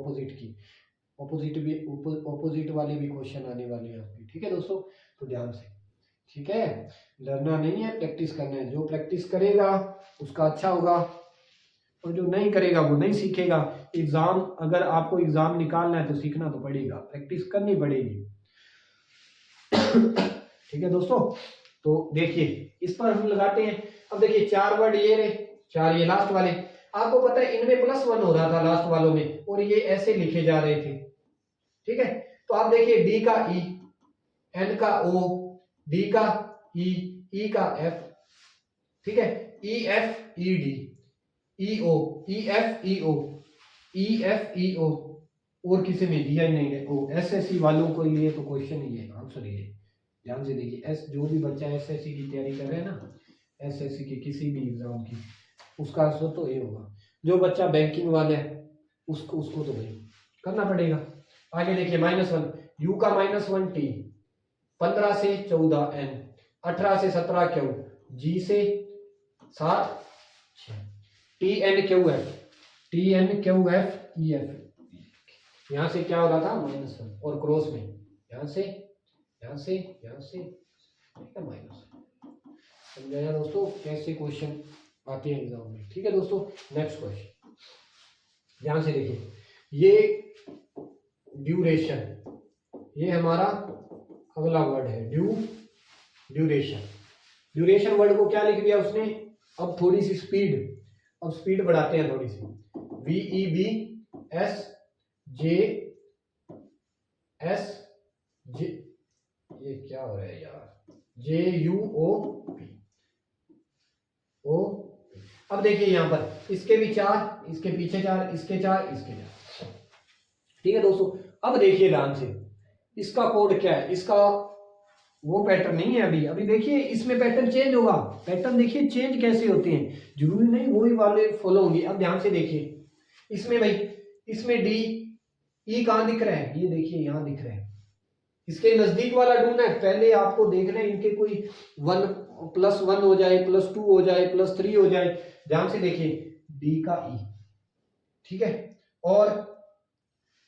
[SPEAKER 1] ऑपोजिट वाले भी क्वेश्चन आने वाले हैं आपके। ठीक है दोस्तों, तो ध्यान से। ठीक है, लड़ना नहीं है, प्रैक्टिस करना है। जो प्रैक्टिस करेगा उसका अच्छा होगा, और जो नहीं करेगा वो नहीं सीखेगा। एग्जाम, अगर आपको एग्जाम निकालना है तो सीखना तो पड़ेगा, प्रैक्टिस करनी पड़ेगी। ठीक है दोस्तों, तो देखिए इस पर हम लगाते हैं। अब देखिए 4 वर्ड ये रहे, 4 ये लास्ट वाले। आपको पता है इनमें +1 हो रहा था लास्ट वालों में, और ये ऐसे लिखे जा रहे थे। ठीक है, तो आप देखिए डी का ई, एन का ओ, डी का ई का एफ, ठीक है, ई एफ ई डी, ई ओ, ई एफ ई ओ, ई एफ ई ओ, और किसी में दिया ही नहीं है। ओ एसएससी वालों को लिए तो क्वेश्चन ही है, आंसर ये ध्यान से देखिए। एस जो भी बच्चा एसएससी की तैयारी कर रहे हैं ना, एसएससी की किसी भी एग्जाम की, उसका आंसर तो ये होगा। जो बच्चा बैंकिंग वाले है उसको तो भाई करना पड़ेगा। आगे देखिए -1, यू का -1 टी, 15 से 14 एन, 18 से 17 क्यू, जी से 7 T N Q F, T N Q F E F. यहां से क्या हो रहा था -1, और क्रॉस में यहां से यहां से यहां से -1। समझाया दोस्तों कैसे क्वेश्चन आते हैं एग्जाम में। ठीक है दोस्तों, नेक्स्ट क्वेश्चन ध्यान से देखिए। ये ड्यूरेशन, ये हमारा अगला वर्ड है ड्यूरेशन। ड्यूरेशन वर्ड को क्या लिख दिया उसने, अब थोड़ी सी स्पीड, अब स्पीड बढ़ाते हैं थोड़ी सी। VEB SJSJ, ये क्या हो रहा है यार, JUOP ओ। अब देखिए यहां पर इसके भी 4, इसके पीछे 4, इसके 4, इसके 4। ठीक है दोस्तों, अब देखिए ध्यान से इसका कोड क्या है, इसका वो पैटर्न नहीं है अभी। अभी देखिए इसमें पैटर्न चेंज होगा। पैटर्न देखिए चेंज कैसे होते हैं, जरूरी नहीं वही वाले फॉलो होंगे। अब ध्यान से देखिए इसमें भाई, इसमें डी ई कहां दिख रहा है, ये देखिए यहां दिख रहा है। इसके नजदीक वाला ढूंढना है, पहले आपको देखना है इनके कोई 1+1 हो जाए, +2 हो जाए, +3 हो जाए। ध्यान से देखिए डी का ई, ठीक है, और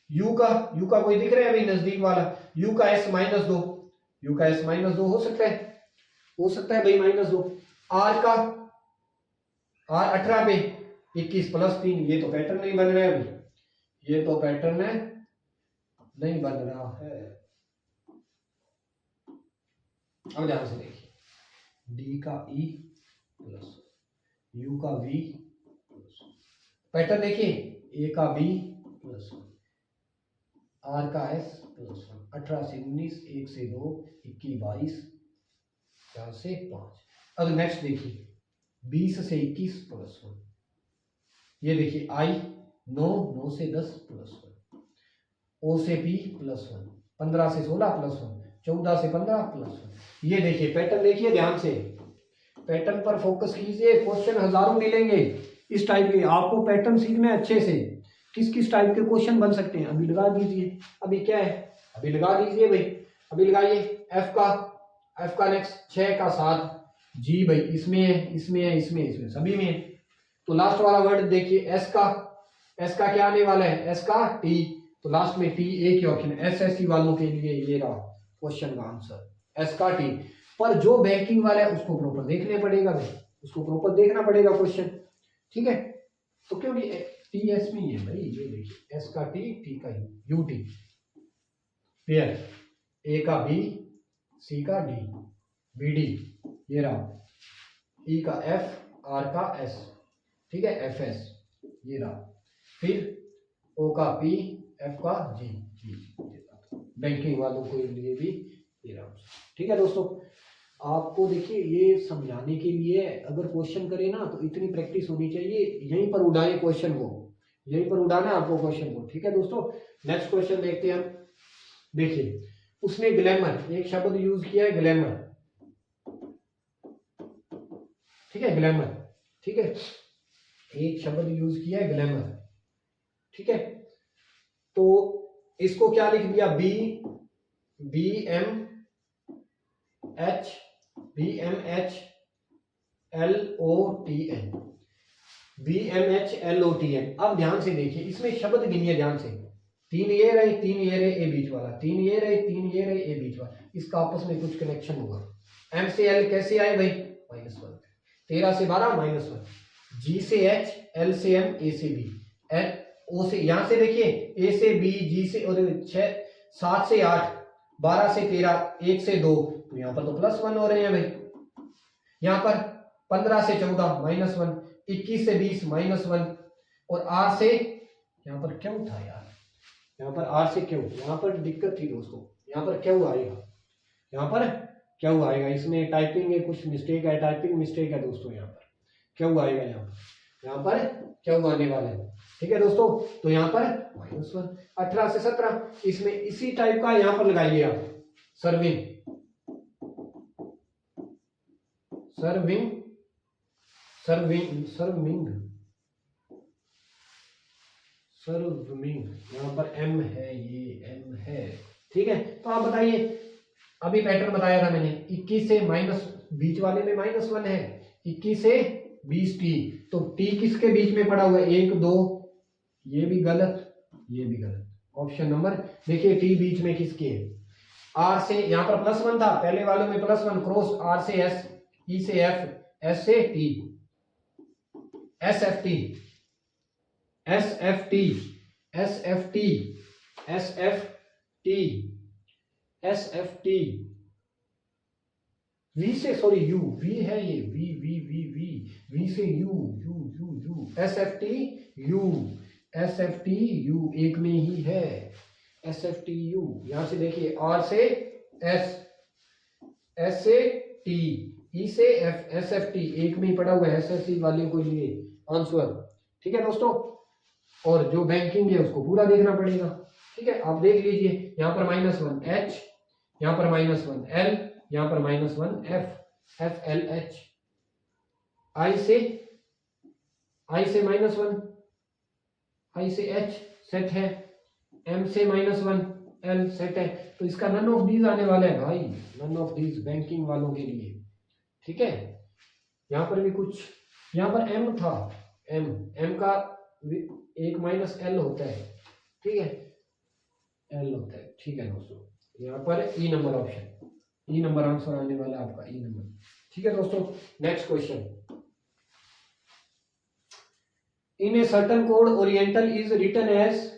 [SPEAKER 1] यू का कोई दिख रहा है अभी नजदीक वाला, यू का S-2, यू का S-2 हो सकता है भाई -2। आर का, आर 18 पे 21 + 3, ये तो पैटर्न नहीं बन रहा है अभी, ये तो पैटर्न है नहीं बन रहा है। अब ध्यान से देखिए डी का ई प्लस यू का वी प्लस, पैटर्न देखिए ए का बी प्लस आर का एस प्लस 18 से 19, 1 से 2, 21 22, 4 से 5। अब नेक्स्ट देखिए 20 से 21 प्लस 1, ये देखिए आई 9 से 10 प्लस 1, ओ से पी प्लस 1, 15 से 16 प्लस 1, 14 से 15 प्लस 1। ये देखिए पैटर्न, देखिए ध्यान से पैटर्न पर फोकस कीजिए, क्वेश्चन हजारों मिलेंगे इस टाइप के। आपको पैटर्न सीखना है अच्छे से, किस किस टाइप के क्वेश्चन बन सकते हैं अभी लगा दीजिए। अभी क्या है, अभी लगा दीजिए भाई, अभी लगाइए एफ का नेक्स्ट 6 का 7, जी भाई इसमें है, इसमें है, इसमें सभी में है। तो लास्ट वाला वर्ड देखिए एस का क्या आने वाला है, एस का टी, तो लास्ट में टी एक ही ऑप्शन है। एसएससी वालों के लिए ये रहा क्वेश्चन का आंसर, एस का टी। पर जो बैंकिंग वाला है उसको प्रॉपर देखने पड़ेगा भाई, उसको प्रॉपर देखना पड़ेगा क्वेश्चन, ठीक है। तो क्योंकि टी एस में ही है भाई, ये देखिए एस का टी, टी का यू टी, पेयर ए का बी, सी का डी, बी डी, ये रहा ई का एफ, आर का एस, ठीक है, एफ एस ये रहा, फिर ओ का पी, एफ का जी, बैंकिंग वालों के लिए भी ये रहा, ठीक है दोस्तों। आपको देखिए ये समझाने के लिए अगर क्वेश्चन करें ना तो इतनी प्रैक्टिस होनी चाहिए, यहीं पर उड़ाए क्वेश्चन को, यहीं पर उड़ाना है आपको क्वेश्चन को, ठीक है दोस्तों। नेक्स्ट क्वेश्चन देखते हैं हम। देखिए उसने ग्लैमर एक शब्द यूज किया है, ग्लैमर, ठीक है, ग्लैमर, ठीक है, एक शब्द यूज किया है ग्लैमर, ठीक है। तो इसको क्या लिख दिया, B M H L O T N, BMHLOTN। अब ध्यान से देखिए इसमें शब्द गिनिए ध्यान से, 3 ये रहे, 3 ये रहे, ए बीच वाला, 3 ये रहे, 3 ये रहे, ए बीच वाला, इसका आपस में कुछ कनेक्शन होगा। M से L कैसे आए भाई, -1, 13 से 12 -1, G से H, L से M, A से B, O से, यहां से देखिए A से B, G से, और 7 से 8, 12 से 13, 1 से 2, तो यहाँ पर तो +1 हो रहे हैं भाई। यहाँ पर 15 से 14 -1, 21 से 20 -1, और R से यहाँ पर क्यों था यार, यहाँ पर R से क्यों, यहाँ पर दिक्कत थी दोस्तों, यहाँ पर क्यों आएगा, यहाँ पर क्यों आएगा, इसमें टाइपिंग में कुछ मिस्टेक है, टाइपिंग मिस्टेक है दोस्तों, यहाँ पर क्यों आएगा, यहाँ पर क्यों आने वाला है। ठीक है दोस्तों, तो यहाँ पर -1, 18 से 17, इसमें इसी टाइप का यहाँ पर लगाइए आप, serving, serving, serving, serving, serving, यहाँ पर M है, ये M है। ठीक है, तो आप बताइए, अभी पैटर्न बताया था मैंने, 21 से माइनस, बीच वाले में -1 है, 21 से 20 T, तो T किसके बीच में पड़ा हुआ है, 1 2, ये भी गलत, ये भी गलत, ऑप्शन नंबर देखिए T बीच में किसके है, R से, यहाँ पर +1 था, पहले वालों में +1, क्रॉस R से S, E से F, S से T, SFT, SFT, SFT, SFT, SFT, V से, सॉरी U, V है ये, V से U, U, SFT U, SFT U एक में ही है, SFT U। यहां से देखिए, R से S, S से T, E से F, SFT एक में ही पड़ा हुआ है, SSC वाले को लिए आंसर। ठीक है दोस्तों, और जो बैंकिंग है उसको पूरा देखना पड़ेगा। ठीक है, आप देख लीजिए, यहाँ पर -1 H, यहाँ पर -1 L, यहाँ पर -1 F, FLH, I से -1, I से H सेट है, M से -1 L सेट है, तो इसका नन ऑफ दीज आने वाला है भाई, नन ऑफ दीज बैंकिंग वालों के लिए। ठीक है, यहाँ पर भी कुछ, यहाँ पर M था, M का एक -L होता है। ठीक है, L होता है। ठीक है दोस्तों, यहाँ पर E number option, E number answer आने वाला है आपका, E नंबर। ठीक है दोस्तों, next question, in a certain code oriental is written as,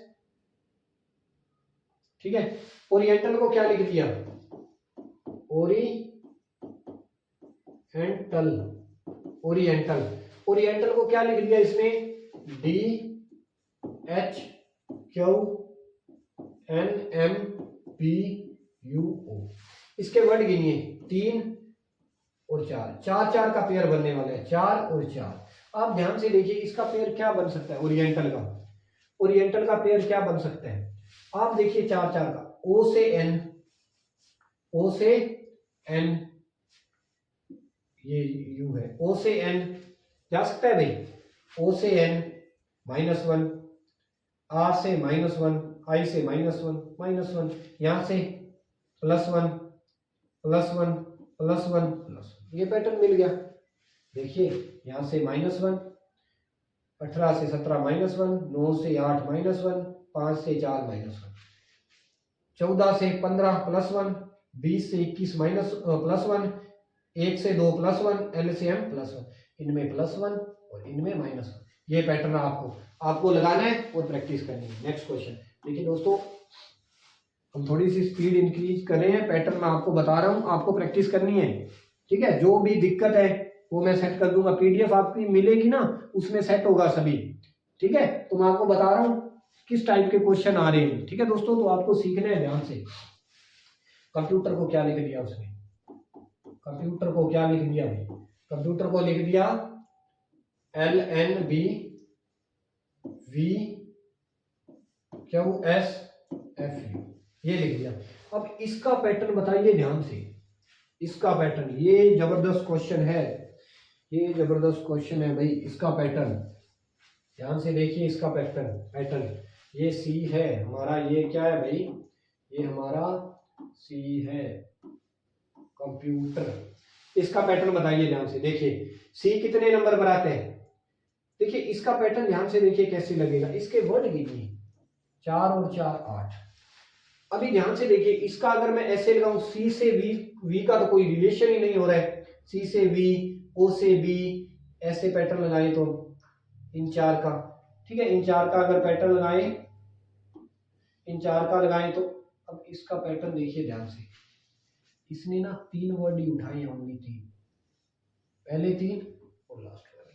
[SPEAKER 1] ठीक है, ओरिएंटल को क्या लिख दिया, ओरिएंटल, ओरिएंटल, ओरिएंटल को क्या लिख दिया इसमें, DHQNMPUO। इसके वर्ड गिनिए, 3 और 4, 4 4 का पेयर बनने वाला है, 4 और 4। आप ध्यान से देखिए, इसका पेयर क्या बन सकता है, ओरिएंटल का, ओरिएंटल का पेयर क्या बन सकता है, आप देखिए 4 4 का, O से N, O से N, ये U है, O से N जा सकता है भाई, O से N -1, R से -1, I से -1, यहां से +1 +1 +1 +1, ये पैटर्न मिल गया। देखिए, यहां से -1, 18 से 17 -1, 9 से 8 -1, 5 से 4 -1, 14 से 15 +1, 20 से 21 +1, 1 से 2 +1, LCM +1, इनमें +1 और इनमें -1। ये पैटर्न आपको लगाना है और प्रैक्टिस करनी है। नेक्स्ट क्वेश्चन देखिए दोस्तों, हम थोड़ी सी स्पीड इंक्रीज कर रहे हैं, पैटर्न मैं आपको बता रहा हूं, आपको प्रैक्टिस करनी है। ठीक है, जो भी दिक्कत है वो मैं सेट कर दूंगा, PDF आपकी मिलेगी ना, उसमें सेट होगा सभी। ठीक है, तो मैं आपको बता रहा हूं किस टाइप के क्वेश्चन आ रहे हैं। ठीक है दोस्तों, तो आपको सीखना है ध्यान से। कंप्यूटर को क्या लिख दिया उसने, कंप्यूटर को क्या लिख दिया भाई, कंप्यूटर को लिख दिया LNBVQSFU, ये लिख दिया। अब इसका पैटर्न बताइए ध्यान से, इसका पैटर्न, ये जबरदस्त क्वेश्चन है, ये जबरदस्त क्वेश्चन है भाई। इसका पैटर्न ध्यान से देखिए, इसका पैटर्न ये C है हमारा, ये क्या है भाई, ये हमारा C है कंप्यूटर। इसका पैटर्न बताइए ध्यान से, देखिए C कितने नंबर पर आते हैं, देखिए इसका पैटर्न ध्यान से देखिए कैसे लगेगा। इसके वर्ड गिनिए, 4 और 4 8। अभी ध्यान से देखिए, इसका अगर मैं ऐसे लगाऊं, C से V का तो कोई रिलेशन ही नहीं हो रहा है, C से V, O से B, ऐसे पैटर्न लगाए तो इन 4 का, ठीक है, इन 4 का अगर पैटर्न लगाएं, इन 4 का लगाएं तो अब इसका पैटर्न देखिए ध्यान से, इसने ना 3 वर्ड ही उठाए हैं, ओनली 3, पहले 3 और लास्ट वाले।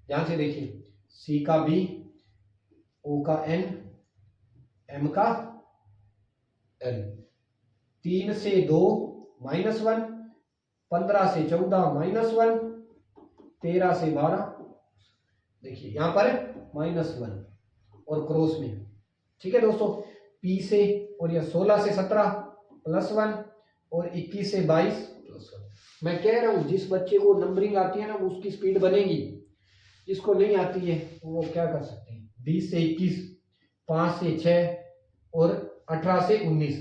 [SPEAKER 1] ध्यान से देखिए, सी का बी, ओ का एन, एम का एल, 3 से 2 -1, 15 से 14 -1, 13 से 12, देखिए यहां पर -1 और क्रॉस में, ठीक है दोस्तों। पी से और यह 16 से 17 +1 और 21 से 22 +1। मैं कह रहा हूं जिस बच्चे को नंबरिंग आती है ना वो उसकी स्पीड बनेगी, जिसको नहीं आती है वो क्या कर सकते हैं। 20 से 21, 5 से 6 और 18 से 19,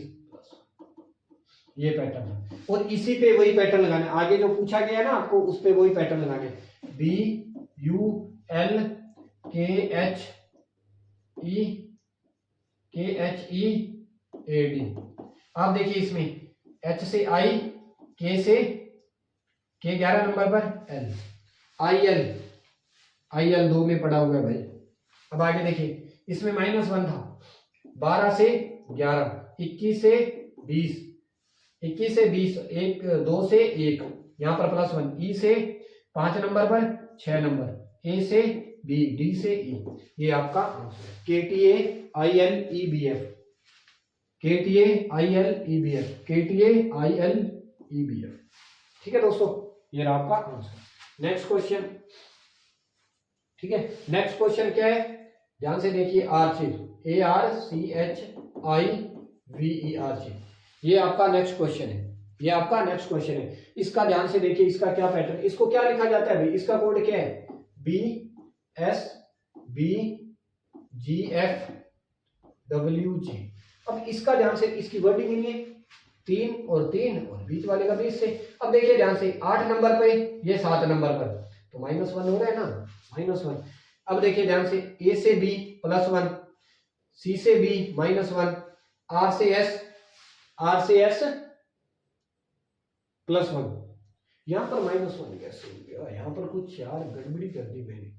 [SPEAKER 1] ये पैटर्न है। और इसी पे वही पैटर्न लगाना, आगे जो पूछा गया ना आपको उस पे वही पैटर्न लगाने, BUL KHE AD। आप देखिए इसमें H से I, K से K 11 नंबर पर, IL 2 में पड़ा हुआ है भाई। अब आगे देखिए, इसमें -1 था, 12 से 11, 21 से 20, 21 से 20, 1 2 से 1, यहाँ पर +1, E से 5 नंबर पर 6 नंबर, A से B, D से E। ये आपका आंसर है, KTA ILEBF, KTA ILEBF, KTA ILEBF। ठीक है दोस्तों, ये रहा आपका आंसर। नेक्स्ट क्वेश्चन, ठीक है। नेक्स्ट क्वेश्चन क्या है, ध्यान से देखिए, आर्चिव, ARCHIVE, आर्चिव, ये आपका नेक्स्ट क्वेश्चन है, ये आपका नेक्स्ट क्वेश्चन है। इसका ध्यान से देखिए, इसका क्या पैटर्न, इसको क्या लिखा जाता है भाई, इसका कोड क्या है, BSBGFWG। अब इसका ध्यान से, इसकी वर्डिंग नहीं है, 3 और 3 और बीच वाले का 20 से। अब देखिए ध्यान से, 8 नंबर पे, ये 7 नंबर पर, तो -1 हो रहा है ना, -1। अब देखिए ध्यान से, A से B +1, C से B -1, R से S +1। यहां पर -1 कैसे हो गया, यहां पर कुछ यार गड़बड़ी कर दी मैंने,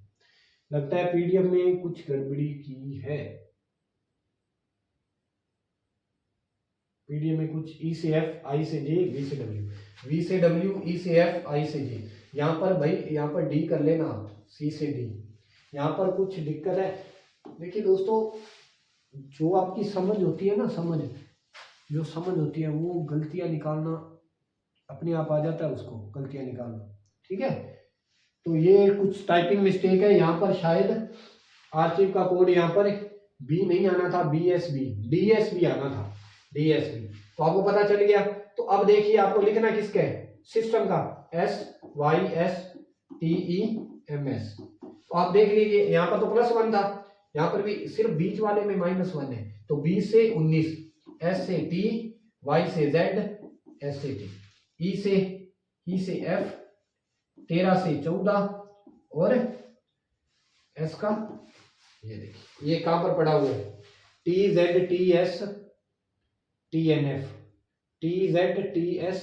[SPEAKER 1] लगता है पीडीएफ में कुछ गड़बड़ी की है, पीडीएफ में कुछ E से F, I से J, V से W, V से W, E से F, I से J। यहाँ पर भाई, यहाँ पर D कर लेना आप, C से D, यहाँ पर कुछ दिक्कत है। देखिए दोस्तों, जो आपकी समझ होती है ना, जो समझ होती है वो गलतियां निकालना अपने आप आ जाता है, उसको गलतियां निकालना, ठीक है। तो ये कुछ टाइपिंग मिस्टेक है यहाँ पर, शायद आर्चिव का कोड यहाँ पर B नहीं आना था, DSB आना था, DSB। तो आपको पता चल गया। तो अब देखिए, आपको लिखना किसका है, सिस्टम का, SYSTEMS। तो आप देख लीजिए, यहाँ पर तो +1 था, यहाँ पर भी सिर्फ बीच वाले में -1 है, तो 20 से 19, S से T, Y से Z, S से T, E से F, 13 से 14 और S का, ये देखिए ये कहां पर पड़ा हुआ है, TZTS TNF, TZTS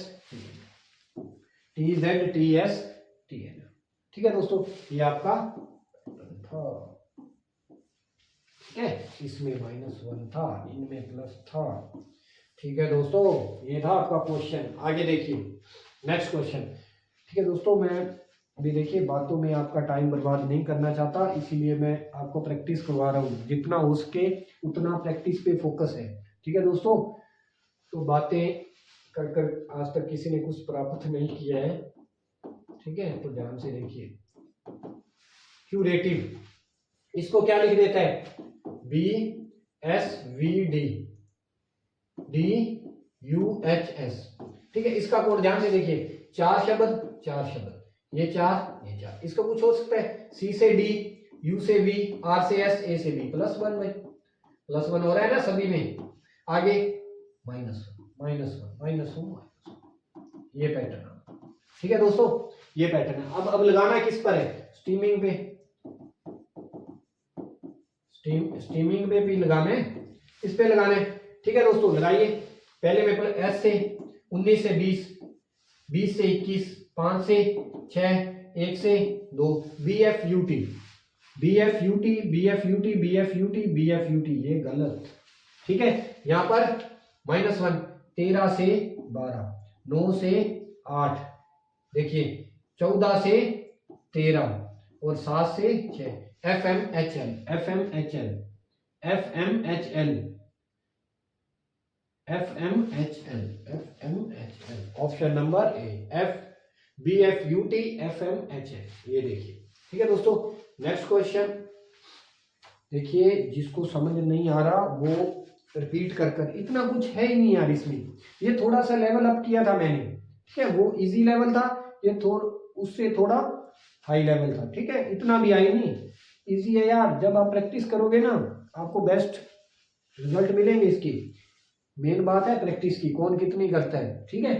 [SPEAKER 1] TNF। ठीक है दोस्तों, ये आपका था, ठीक है। इसमें -1 था, इनमें प्लस था, ठीक है दोस्तों, ये था आपका क्वेश्चन। आगे देखिए नेक्स्ट क्वेश्चन, ठीक है दोस्तों। मैं अभी देखिए बातों में आपका टाइम बर्बाद नहीं करना चाहता, इसीलिए मैं आपको प्रैक्टिस करवा रहा हूँ, जितना हो सके उतना प्रैक्टिस पे फोकस है, ठीक है दोस्तों। तो बातें कर आज तक किसी ने कुछ प्राप्त नहीं किया है, ठीक है। तो ध्यान से देखिए, क्यूरेटिव, इसको क्या लिख देता है, BSVD DUHS, ठीक है। इसका कोड ध्यान से देखिए, 4 शब्द, ये 4, इसका कुछ हो सकता है, C से D, U से V, R से S, A से B, +1 भाई, +1 हो रहा है ना सभी में। आगे -1, ये पैटर्न, ठीक है दोस्तों, ये पैटर्न है। अब लगाना किस पर है, स्टीमिंग पे भी लगाना है, इस पे लगाना है, ठीक है दोस्तों। लगाइए, पहले में S से 19 से 20, 20 से 21, 5 से 6, 1 से 2, BFUT, ये गलत, ठीक है। यहाँ पर -1, 13 से 12, 9 से 8, देखिए 14 से 13 और 7 से 6। FMHL, FMHL, FMHL, FMHL, FMHL, option number A, BFUT FMHL, ये देखिए। ठीक है दोस्तों, नेक्स्ट क्वेश्चन देखिए, जिसको समझ नहीं आ रहा वो रिपीट कर इतना कुछ है ही नहीं यार इसमें, ये थोड़ा सा लेवल अप किया था मैंने, ठीक है, वो इजी लेवल था, ये उससे थोड़ा हाई लेवल था, ठीक है, इतना भी आई नहीं, इजी है यार, जब आप प्रैक्टिस करोगे ना आपको बेस्ट रिजल्ट मिलेंगे इसकी। मेन बात है प्रैक्टिस की, कौन कितनी करता है, ठीक है,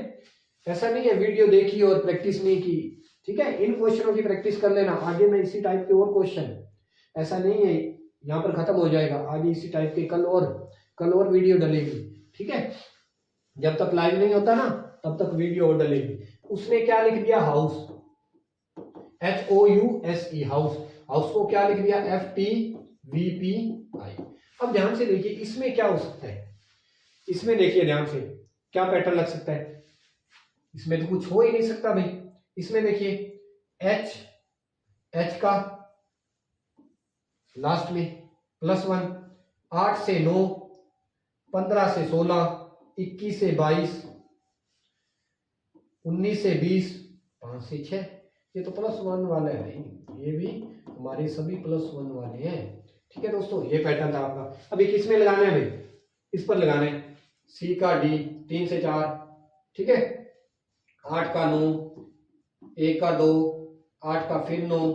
[SPEAKER 1] ऐसा नहीं है वीडियो देखी और प्रैक्टिस नहीं की, ठीक है, इन क्वेश्चनों की प्रैक्टिस कर लेना, आगे में इसी टाइप के और क्वेश्चन, ऐसा नहीं है यहाँ पर खत्म हो जाएगा, आगे इसी टाइप के कल और वीडियो डलेगी, ठीक है, जब तक लाइव नहीं होता ना तब तक वीडियो और डलेगी। उसने क्या लिख दिया, हाउस, HOUSE, हाउस, हाउस को क्या लिख दिया, FTVPI। अब ध्यान से देखिए इसमें क्या हो सकता है, इसमें देखिए ध्यान से क्या पैटर्न लग सकता है, इसमें तो कुछ हो ही नहीं सकता भाई, इसमें देखिए H का लास्ट में +1, 8 से 9, 15 से 16, 21 से 22, 19 से 20, 5 से 6, ये तो +1 वाले हैं भाई, ये भी हमारे सभी +1 वाले हैं, ठीक है दोस्तों, ये पैटर्न था आपका। अभी किस में लगाना है भाई, इस पर लगाना है, C का D, 3 से 4, ठीक है, 8 का 9, 1 का 2, 8 का फिर 9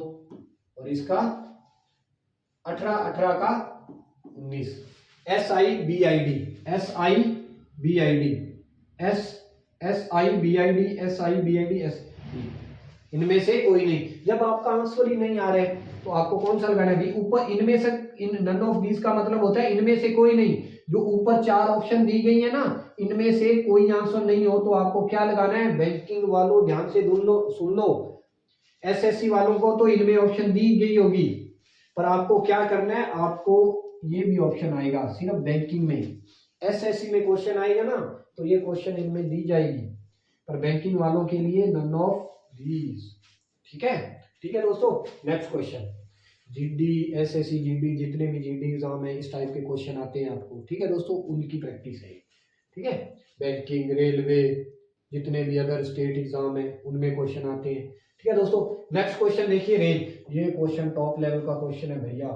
[SPEAKER 1] और इसका 18, 18 का 19, SIBID, इनमें से कोई नहीं। जब आपका आंसर ही नहीं आ रहा है तो आपको कौन सा लगाना है, ऊपर इनमें से, इन नन ऑफ दीज का मतलब होता है इनमें से कोई नहीं, जो ऊपर 4 ऑप्शन दी गई है ना, इनमें से कोई आंसर नहीं हो तो आपको क्या लगाना है, बैंकिंग वालों ध्यान से सुन लो, SSC वालों को तो इनमें ऑप्शन दी गई होगी, पर आपको क्या करना है, आपको ये भी ऑप्शन आएगा सिर्फ बैंकिंग में, SSC में क्वेश्चन आएगा ना तो ये क्वेश्चन इनमें दी जाएगी, पर बैंकिंग वालों के लिए नन ऑफ दीज, ठीक है, ठीक है दोस्तों। Next question, GD SSC GD जितने भी GD एग्जाम है इस टाइप के क्वेश्चन आते हैं आपको, ठीक है दोस्तों, उनकी प्रैक्टिस है, ठीक है, बैंकिंग, रेलवे, जितने भी अदर स्टेट एग्जाम है उनमें क्वेश्चन आते हैं, ठीक है दोस्तों। नेक्स्ट क्वेश्चन देखिए, रेल, ये क्वेश्चन टॉप लेवल का क्वेश्चन है भैया,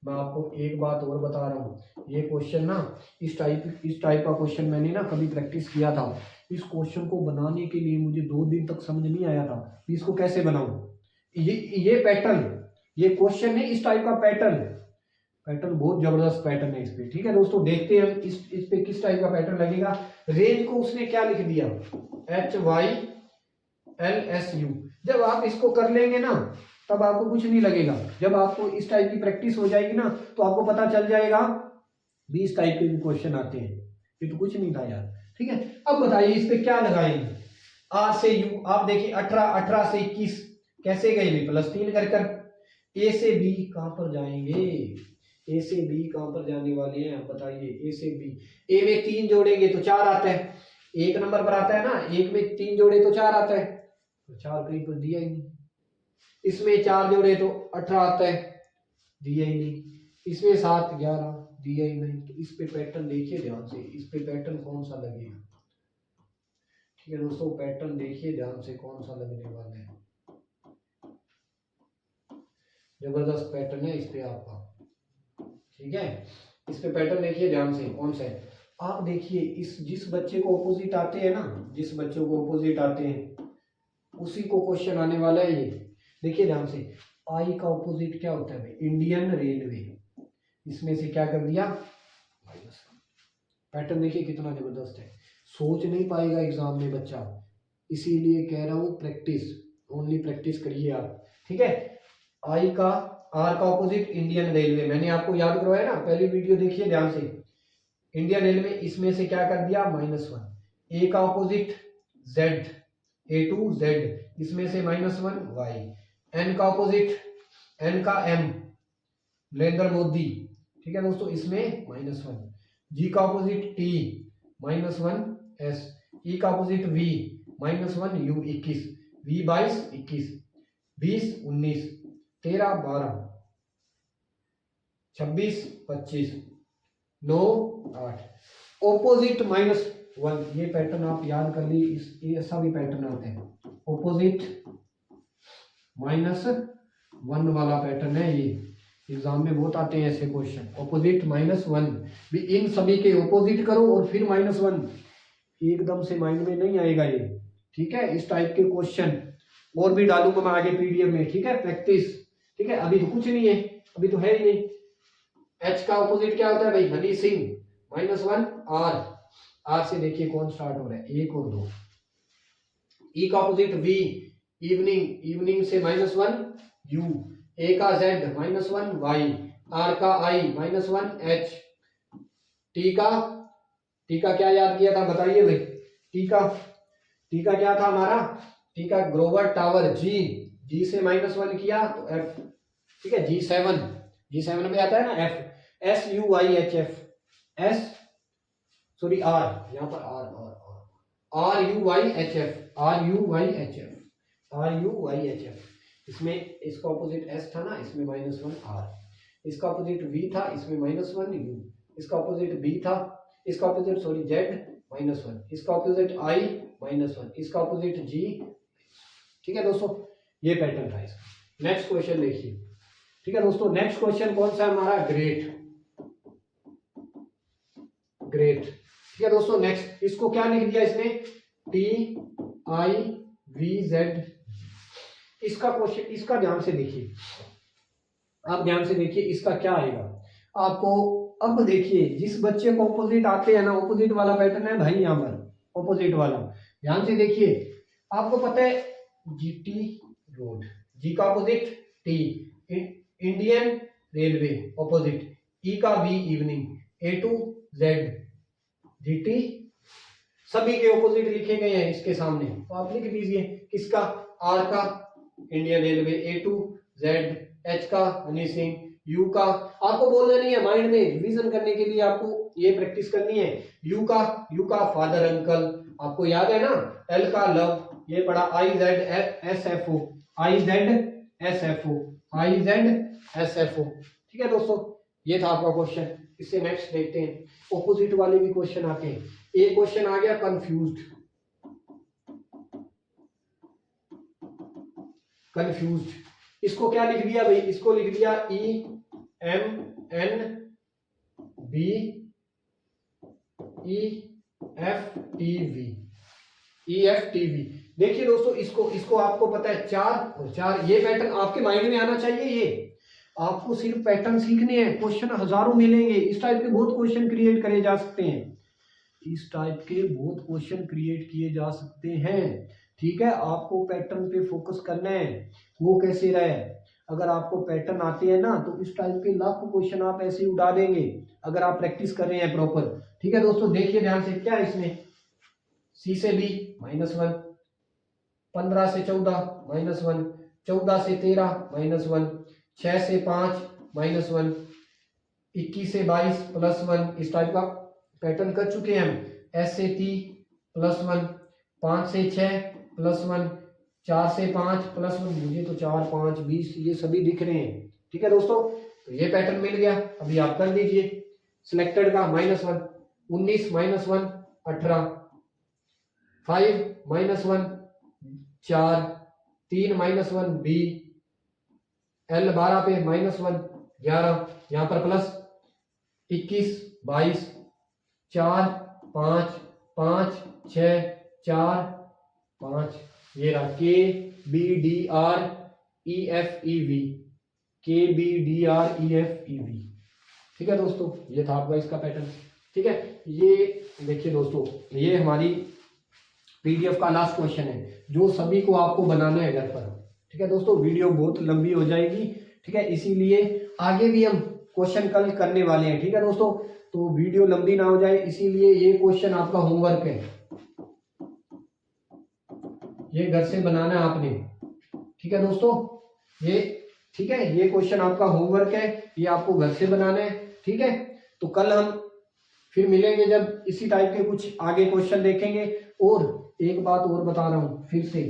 [SPEAKER 1] मैं आपको एक बात और बता रहा हूँ, ये क्वेश्चन ना इस टाइप का क्वेश्चन मैंने ना कभी प्रैक्टिस किया था, इस क्वेश्चन को बनाने के लिए मुझे 2 दिन तक समझ नहीं आया था कि इसको कैसे बनाऊं, ये पैटर्न, ये क्वेश्चन है इस टाइप का पैटर्न बहुत जबरदस्त पैटर्न है इस पे, ठीक है दोस्तों, देखते हैं हम इस पे किस टाइप का पैटर्न लगेगा। रेंज को उसने क्या लिख दिया, HYLSU, जब आप इसको कर लेंगे ना तब आपको कुछ नहीं लगेगा, जब आपको इस टाइप की प्रैक्टिस हो जाएगी ना तो आपको पता चल जाएगा 20 टाइप के भी क्वेश्चन आते हैं, ये तो कुछ नहीं था यार, ठीक है। अब बताइए इस पे क्या लगाएंगे, R से U, आप देखिए 18 से 21 कैसे गए भी, +3 कर A से B कहां पर जाएंगे, A से B कहां पर जाने वाले हैं बताइए, A से B, A में 3 जोड़ेंगे तो 4 आता है, 1 नंबर पर आता है ना, 1 में 3 जोड़े तो 4 आता है, तो 4 कहीं पर दिया ही नहीं, इसमें 4 जोड़े तो 18 आता है, दिया ही नहीं, इसमें 7 11 दिया ही नहीं, तो इस पे पैटर्न देखिए ध्यान से, इस पे पैटर्न कौन सा लगेगा, ठीक है दोस्तों, पैटर्न देखिए ध्यान से कौन सा लगने वाला है, जबरदस्त पैटर्न है इस पे आपका, ठीक है, इस पे पैटर्न देखिए ध्यान से कौन सा है, आप देखिए इस जिस बच्चे को ऑपोजिट आते हैं ना, जिस बच्चों को ऑपोजिट आते हैं उसी को क्वेश्चन आने वाला है, ये देखिए ध्यान से, आई का ऑपोजिट क्या होता है भाई, इंडियन रेलवे, इसमें से क्या कर दिया माइनस, पैटर्न देखिए कितना जबरदस्त है, सोच नहीं पाएगा एग्जाम में बच्चा, इसीलिए कह रहा हूं प्रैक्टिस, ओनली प्रैक्टिस करिए आप, ठीक है। आई का, आर का ऑपोजिट इंडियन रेलवे, मैंने आपको याद करवाया ना, पहली वीडियो देखिए ध्यान से, इंडियन रेलवे, इसमें से क्या कर दिया -1, ए का ऑपोजिट जेड, A2 Z, इसमें से -1 Y, एन का ऑपोजिट, एन का M, नरेंद्र मोदी, ठीक है दोस्तों, इसमें -1, जी का ऑपोजिट T, -1 s, ई का opposite v -1 u 21, v 22 21, 20 19, 13 12, 26 25, 9 8, opposite -1। ये पैटर्न आप याद कर ली, इस ऐसा भी पैटर्न आता है, ऑपोजिट -1 वाला पैटर्न है ये। एग्जाम में बहुत आते हैं ऐसे क्वेश्चन, ऑपोजिट -1 भी, इन सभी के ऑपोजिट करो और फिर -1, एकदम से माइंड में नहीं आएगा ये, ठीक है। इस टाइप के क्वेश्चन और भी डालूंगा मैं आगे पीडीएफ में, ठीक है, प्रैक्टिस, ठीक है। अभी तो कुछ नहीं है, अभी तो है ही नहीं। एच का ऑपोजिट क्या होता है भाई, हनी सिंह, -1 आर, आर से देखिए कौन स्टार्ट हो रहा है, 1 और 2। ई का ऑपोजिट वी, इवनिंग, इवनिंग से -1 यू, ए का जेड -1 वाई, आर का आई -1 एच, टी का क्या याद किया था बताइए भाई, टी का क्या था हमारा, टी का ग्रोवर टावर, जी से -1 किया तो एफ, ठीक है, जी7 पे आता है ना F, S U Y H F, S sorry R, यहाँ पर R U Y H F, R U Y H F, इसमें इसका ऑपोजिट एस था ना, इसमें -1 आर, इसका ऑपोजिट वी था, इसमें -1 यू, इसका ऑपोजिट बी था, इसका ऑपोजिट सॉरी जेड -1, इसका ऑपोजिट आई -1, इसका ऑपोजिट जी, ठीक है दोस्तों, ये पैटर्न था इसका। नेक्स्ट क्वेश्चन देखिए, ठीक है दोस्तों, नेक्स्ट क्वेश्चन कौन सा है हमारा, ग्रेट, ठीक है दोस्तों। नेक्स्ट इसको क्या लिख दिया इसने, TIVZ, इसका क्वेश्चन, इसका ध्यान से देखिए, आप ध्यान से देखिए इसका क्या आएगा आपको। अब देखिए जिस बच्चे को ऑपोजिट आते हैं ना, ऑपोजिट वाला पैटर्न है भाई, यहाँ पर ऑपोजिट वाला, ध्यान से देखिए, आपको पता है GT रोड, जी का opposite T, Indian railway opposite, E का V evening, A to Z, GT, सभी के ऑपोजिट लिखे गए हैं इसके सामने, तो आप लिख दीजिए किसका, आर का Indian railway, A to Z, H का हनी सिंह, यू का आपको बोलना नहीं है, माइंड में रिवीजन करने के लिए आपको ये प्रैक्टिस करनी है, यू का फादर अंकल, आपको याद है ना, एल का लव, ये पढ़ा, IZSFO, ठीक है दोस्तों, ये था आपका क्वेश्चन। इससे नेक्स्ट देखते हैं, ऑपोजिट वाले भी क्वेश्चन आते हैं। एक क्वेश्चन आ गया कंफ्यूज्ड, इसको क्या लिख दिया भाई, इसको लिख दिया EMNBEFTV। देखिए दोस्तों, इसको आपको पता है 4 और 4, ये पैटर्न आपके माइंड में आना चाहिए। ये आपको सिर्फ पैटर्न सीखने हैं, क्वेश्चन हजारों मिलेंगे, इस टाइप के बहुत क्वेश्चन क्रिएट करे जा सकते हैं, किए जा सकते हैं, ठीक है। आपको पैटर्न पे फोकस करना है, वो कैसे रहे, अगर आपको पैटर्न आते हैं ना तो इस टाइप के लाखों क्वेश्चन आप ऐसे ही उड़ा देंगे अगर आप प्रैक्टिस कर रहे हैं प्रॉपर, ठीक है दोस्तों। देखिए ध्यान से, क्या है इसमें, सी से बी -1, 15 से 14 -1, 14 से 13 -1, 6 से 5 -1, 21 से 22 +1, इस टाइप का पैटर्न कर चुके हैं हम। एस से T +1, 5 से 6 +1, 4 से 5 +1, मुझे तो 4 5 20 ये सभी दिख रहे हैं, ठीक है दोस्तों। तो ये पैटर्न मिल गया, अभी आप कर दीजिए सिलेक्टेड का -1, 19 -1 18, 5 -1 4, 3 -1 B, L 12 पे -1 11, यहाँ पर प्लस 21 22, 4 5 5 6 4 5, ये रहा KBDREFEV, ठीक है दोस्तों। ये था आपका इसका पैटर्न, ठीक है। ये देखिए दोस्तों, ये हमारी पीडीएफ का लास्ट क्वेश्चन है जो सभी को आपको बनाना है घर पर, ठीक है दोस्तों। वीडियो बहुत लंबी हो जाएगी, ठीक है, इसीलिए आगे भी हम क्वेश्चन कल करने वाले हैं, ठीक है दोस्तों। तो वीडियो लंबी ना हो जाए, इसीलिए ये क्वेश्चन आपका होमवर्क है, ये घर से बनाना है आपने, ठीक है दोस्तों। ये ठीक है, ये क्वेश्चन आपका होमवर्क है, ये आपको घर से बनाना है, ठीक है। तो कल हम फिर मिलेंगे जब इसी टाइप के कुछ आगे क्वेश्चन देखेंगे। और एक बात और बता रहा हूँ फिर से,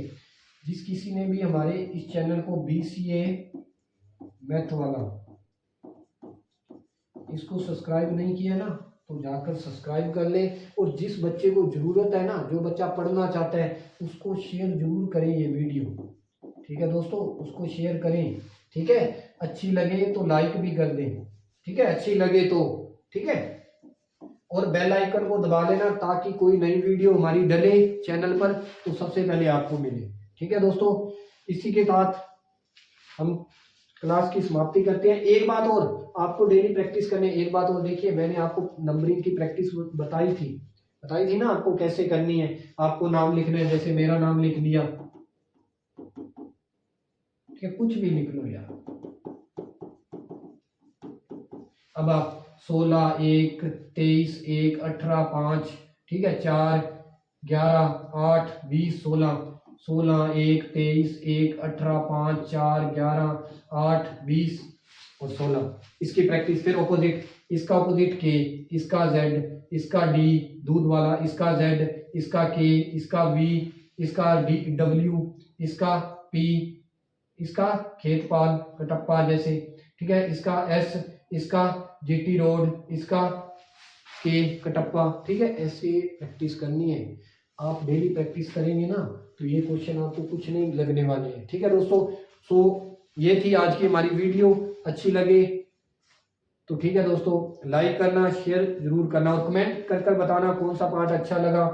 [SPEAKER 1] जिस किसी ने भी हमारे इस चैनल को BCA मैथ वाला इसको सब्सक्राइब नहीं किया ना, तो जाकर सब्सक्राइब कर ले। और जिस बच्चे को जरूरत है ना, जो बच्चा पढ़ना चाहता है, उसको शेयर जरूर करें ये वीडियो। ठीक है दोस्तों, उसको शेयर करें। ठीक है, अच्छी लगे तो लाइक भी कर दें। ठीक है, अच्छी लगे तो। ठीक है, और बेल आइकन को दबा लेना ताकि कोई नई वीडियो हमारी डले चैनल पर तो सबसे पहले आपको मिले। ठीक है दोस्तों, इसी के साथ हम क्लास की समाप्ति करते हैं। एक बात और, आपको डेली प्रैक्टिस करने, एक बात और देखिए, मैंने आपको नंबरिंग की प्रैक्टिस बताई थी ना आपको कैसे करनी है। आपको नाम लिखना है, जैसे मेरा नाम लिख दिया, ठीक है, कुछ भी लिख लो यार। अब आप 16, 1, 23, 1, 18, 5, ठीक है, 4, 11, 8, 20, 16, 16, 1, 23, 1, 18, 5, 4, 11, 8, 20 और 16। इसकी प्रैक्टिस। फिर ऑपोजिट, इसका ऑपोजिट K, इसका Z, इसका D दूध वाला, इसका Z, इसका K, इसका V, इसका W, इसका P, इसका खेतपाल कटप्पा जैसे, ठीक है, इसका S, इसका GT रोड, इसका K कटप्पा। ठीक है, ऐसे प्रैक्टिस करनी है। आप डेली प्रैक्टिस करेंगे ना तो ये क्वेश्चन आपको कुछ नहीं लगने वाले हैं। ठीक है दोस्तों, ये थी आज की हमारी वीडियो। अच्छी लगे तो ठीक है दोस्तों, लाइक करना, शेयर जरूर करना और कमेंट कर कर बताना कौन सा पार्ट अच्छा लगा।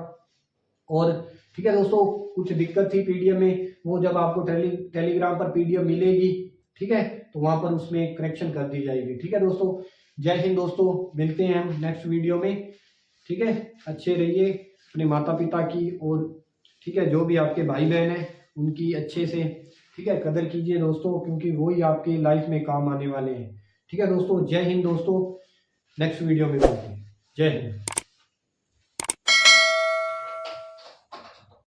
[SPEAKER 1] और ठीक है दोस्तों, कुछ दिक्कत थी PDF में, वो जब आपको टेलीग्राम पर PDF मिलेगी, ठीक है, तो वहां पर उसमें करेक्शन कर दी जाएगी। ठीक है दोस्तों, जय हिंद दोस्तों, मिलते हैं हम नेक्स्ट वीडियो में। ठीक है, अच्छे रहिए, अपने माता पिता की और ठीक है जो भी आपके भाई बहन हैं उनकी अच्छे से, ठीक है, कदर कीजिए दोस्तों, क्योंकि वही आपकी लाइफ में काम आने वाले हैं। ठीक है दोस्तों, जय हिंद दोस्तों, नेक्स्ट वीडियो में मिलते हैं। जय हिंद।